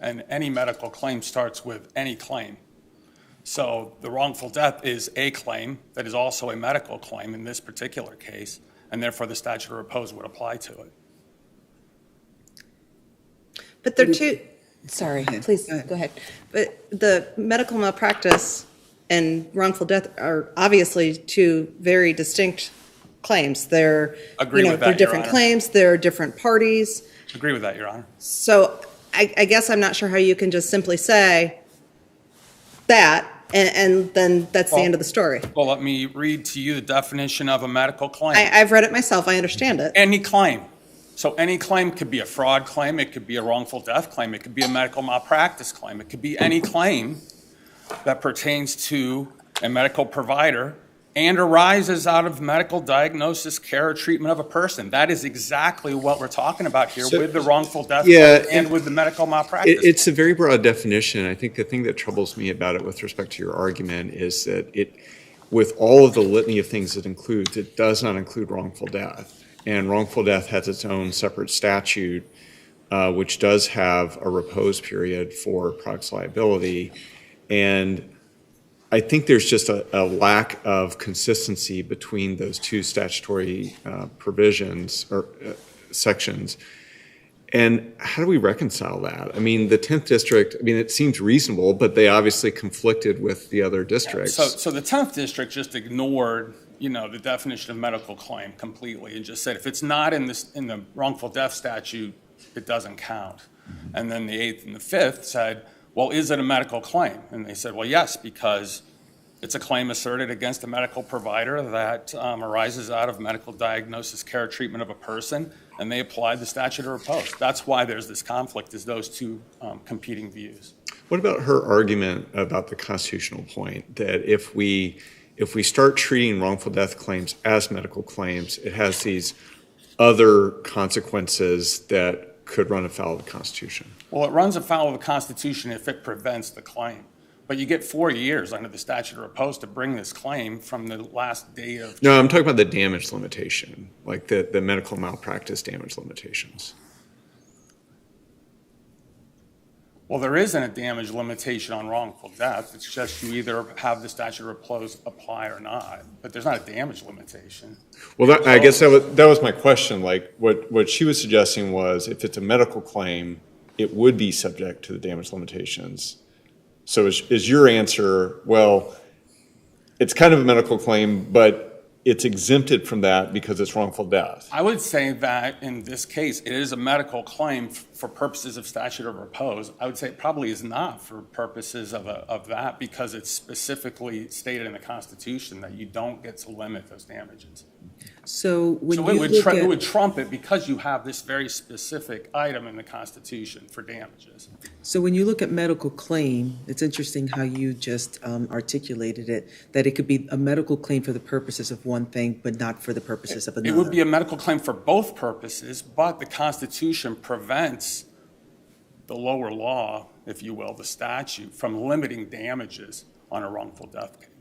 and any medical claim starts with any claim. So the wrongful death is a claim that is also a medical claim in this particular case, and therefore the statute of repose would apply to it. But they're two, sorry, please, go ahead. But the medical malpractice and wrongful death are obviously two very distinct claims. They're, Agree with that, they're different Your Honor. claims, they're different parties. Agree with that, Your Honor. So I guess I'm not sure how you can just simply say that, and then that's the end of the story. Well, let me read to you the definition of a medical claim. I've read it myself, I understand it. Any claim. So any claim could be a fraud claim, it could be a wrongful death claim, it could be a medical malpractice claim, it could be any claim that pertains to a medical provider and arises out of medical diagnosis, care, or treatment of a person. That is exactly what we're talking about here with the wrongful death claim and with the medical malpractice. It's a very broad definition. I think the thing that troubles me about it with respect to your argument is that with all of the litany of things it includes, it does not include wrongful death. And wrongful death has its own separate statute, which does have a repose period for products liability. And I think there's just a lack of consistency between those two statutory provisions or sections. And how do we reconcile that? I mean, the 10th district, it seems reasonable, but they obviously conflicted with the other districts. So the 10th district just ignored, the definition of medical claim completely and just said if it's not in the wrongful death statute, it doesn't count. And then the 8th and the 5th said, well, is it a medical claim? And they said, well, yes, because it's a claim asserted against a medical provider that arises out of medical diagnosis, care, or treatment of a person, and they applied the statute of repose. That's why there's this conflict, is those two competing views. What about her argument about the constitutional point that if we start treating wrongful death claims as medical claims, it has these other consequences that could run afoul of the Constitution? Well, it runs afoul of the Constitution if it prevents the claim. But you get 4 years under the statute of repose to bring this claim from the last date of... No, I'm talking about the damage limitation, like the medical malpractice damage limitations. Well, there isn't a damage limitation on wrongful death. It's just you either have the statute of repose apply or not. But there's not a damage limitation. Well, I guess that was my question. Like what she was suggesting was if it's a medical claim, it would be subject to the damage limitations. So is your answer, well, it's kind of a medical claim, but it's exempted from that because it's wrongful death? I would say that in this case, it is a medical claim for purposes of statute of repose. I would say it probably is not for purposes of that, because it's specifically stated in the Constitution that you don't get to limit those damages. So when So you it would trump it because you have this very specific item in the Constitution for damages. So when you look at medical claim, it's interesting how you just articulated it, that it could be a medical claim for the purposes of one thing, but not for the purposes of It another. would be a medical claim for both purposes, but the Constitution prevents the lower law, if you will, the statute, from limiting damages on a wrongful death claim.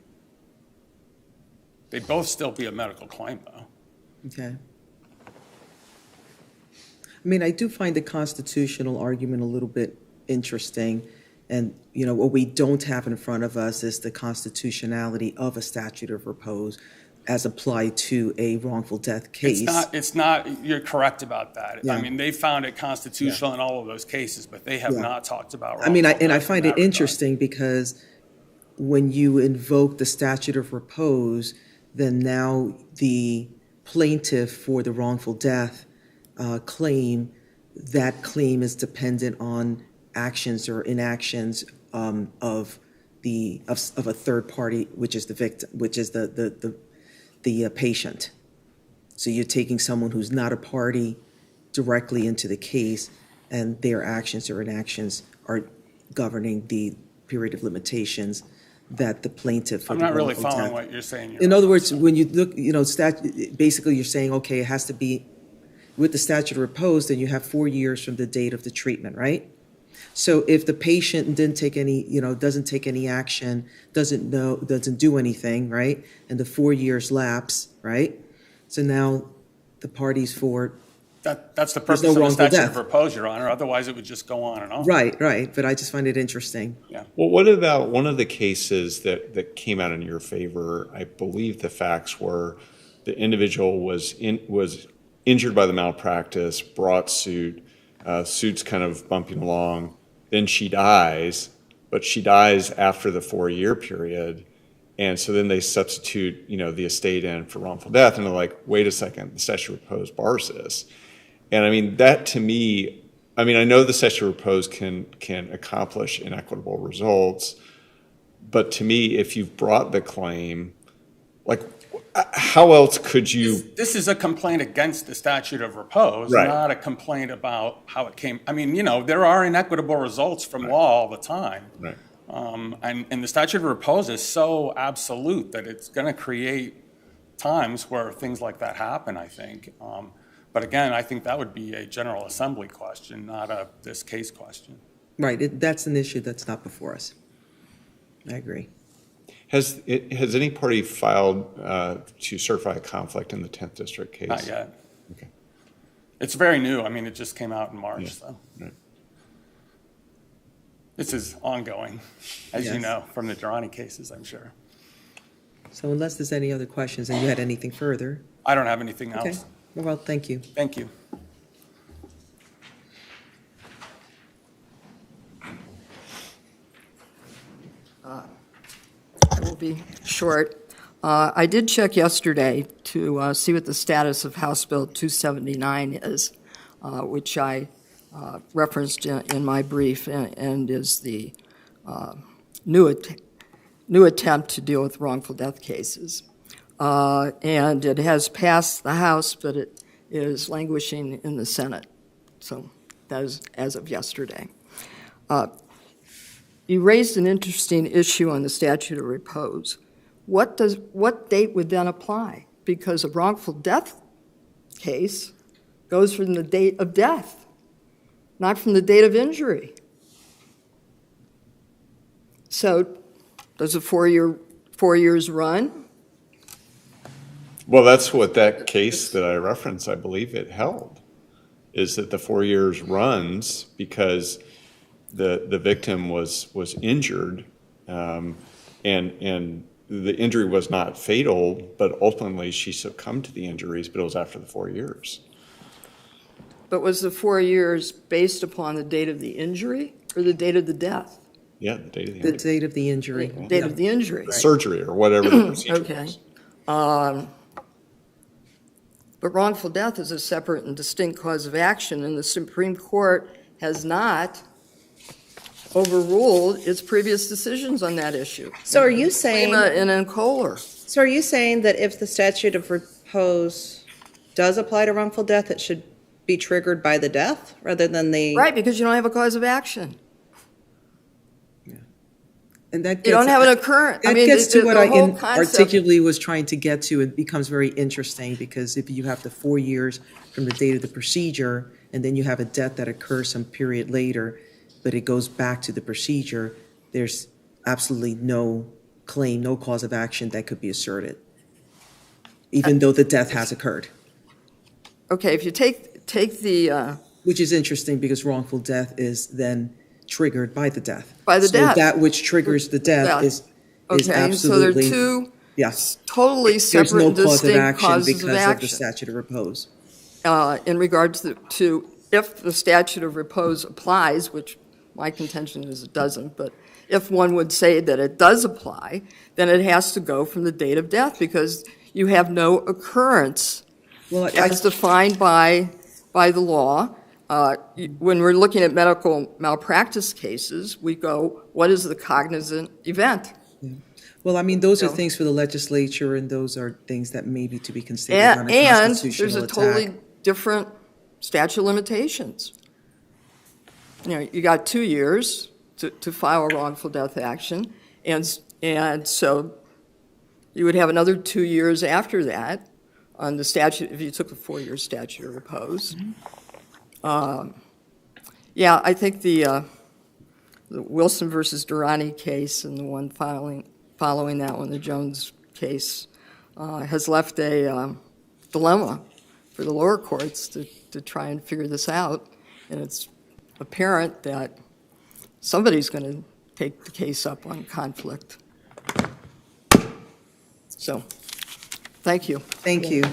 They'd both still be a medical claim, though. Okay. I mean, I do find the constitutional argument a little bit interesting. And, what we don't have in front of us is the constitutionality of a statute of repose as applied to a wrongful death case. It's not, you're correct about that. Yeah. I mean, they found it constitutional in all of those cases, but they have Yeah. not talked about I mean, I wrongful death find in it that regard. interesting because when you invoke the statute of repose, then now the plaintiff for the wrongful death claim, that claim is dependent on actions or inactions of a third party, which is the victim, which is the patient. So you're taking someone who's not a party directly into the case, and their actions or inactions are governing the period of limitations that the plaintiff for I'm the not really wrongful following death. what you're saying. In other words, when you look, basically you're saying, okay, it has to be, with the statute of repose, then you have 4 years from the date of the treatment, right? So if the patient didn't take any, doesn't take any action, doesn't do anything, right? And the 4 years lapse, right? So now the parties for, That's the There's purpose no of the wrongful statute death. of repose, Your Honor. Otherwise, it would just go on and on. right, but I just find it interesting. Yeah. Well, what about one of the cases that came out in your favor? I believe the facts were the individual was injured by the malpractice, brought suit's kind of bumping along. Then she dies, but she dies after the 4-year period. And so then they substitute, the estate in for wrongful death. And they're like, wait a second, the statute of repose bars this. And I mean, that to me, I know the statute of repose can accomplish inequitable results. But to me, if you've brought the claim, like, how else could you? This is a complaint against the statute of repose, Right. not a complaint about how it came. I mean, there are inequitable results from law all the time. Right. And the statute of repose is so absolute that it's going to create times where things like that happen, I think. But again, I think that would be a General Assembly question, not this case question. Right, that's an issue that's not before us. I agree. Has any party filed to certify a conflict in the 10th District case? Not yet. Okay. It's very new. I mean, it just came out in March, so. Right. This is ongoing, as you Yes. know, from the Durrani cases, I'm sure. So unless there's any other questions and you had anything further, I don't have anything okay. else. Well, thank you. Thank you. I will be short. I did check yesterday to see what the status of House Bill 279 is, which I referenced in my brief and is the new attempt to deal with wrongful death cases. And it has passed the House, but it is languishing in the Senate. So that is as of yesterday. You raised an interesting issue on the statute of repose. What date would then apply? Because a wrongful death case goes from the date of death, not from the date of injury. So does a 4 years run? Well, that's what that case that I referenced, I believe it held, is that the 4 years runs because the victim was injured, and the injury was not fatal, but ultimately she succumbed to the injuries, but it was after the 4 years. But was the 4 years based upon the date of the injury or the date of the death? Yeah, the date of the The injury. date of the injury. Date of the injury. Surgery or whatever the procedure Okay. was. But wrongful death is a separate and distinct cause of action, and the Supreme Court has not overruled its previous decisions on that issue. So are you saying, And in Kohler. so are you saying that if the statute of repose does apply to wrongful death, it should be triggered by the death rather than the? Right, because you don't have a cause of action. And that You don't gets- have an occurrence. That gets to what the I whole concept- articulately was trying to get to. It becomes very interesting because if you have the 4 years from the date of the procedure, and then you have a death that occurs some period later, but it goes back to the procedure, there's absolutely no claim, no cause of action that could be asserted, even though the death has occurred. Okay, if you take the, Which is interesting because wrongful death is then triggered by the death. By the So death. that which triggers the death Yeah. is okay, absolutely. so there are two Yes. totally There's separate no and cause of distinct action causes because of of the action. statute of repose. In regards to if the statute of repose applies, which my contention is it doesn't, but if one would say that it does apply, then it has to go from the date of death because you have no occurrence Well, as defined by the law. When we're looking at medical malpractice cases, we go, what is the cognizant event? well, I mean, those are No. things for the legislature, and those are things that may be to be considered on a And there's constitutional a totally attack. different statute of limitations. You know, you got 2 years to file a wrongful death action, and so you would have another 2 years after that on the statute, if you took a 4-year statute of repose. Yeah, I think the Wilson versus Durrani case and the one following that one, the Jones case, has left a dilemma for the lower courts to try and figure this out. And it's apparent that somebody's going to take the case up on conflict. So, thank you. Thank you.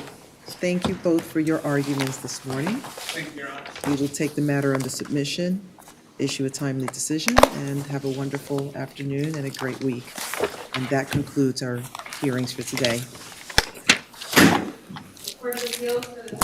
Thank you both for your arguments this morning. Thank you, Your Honor. We will take the matter under submission, issue a timely decision, and have a wonderful afternoon and a great week. And that concludes our hearings for today. Court of Appeals for the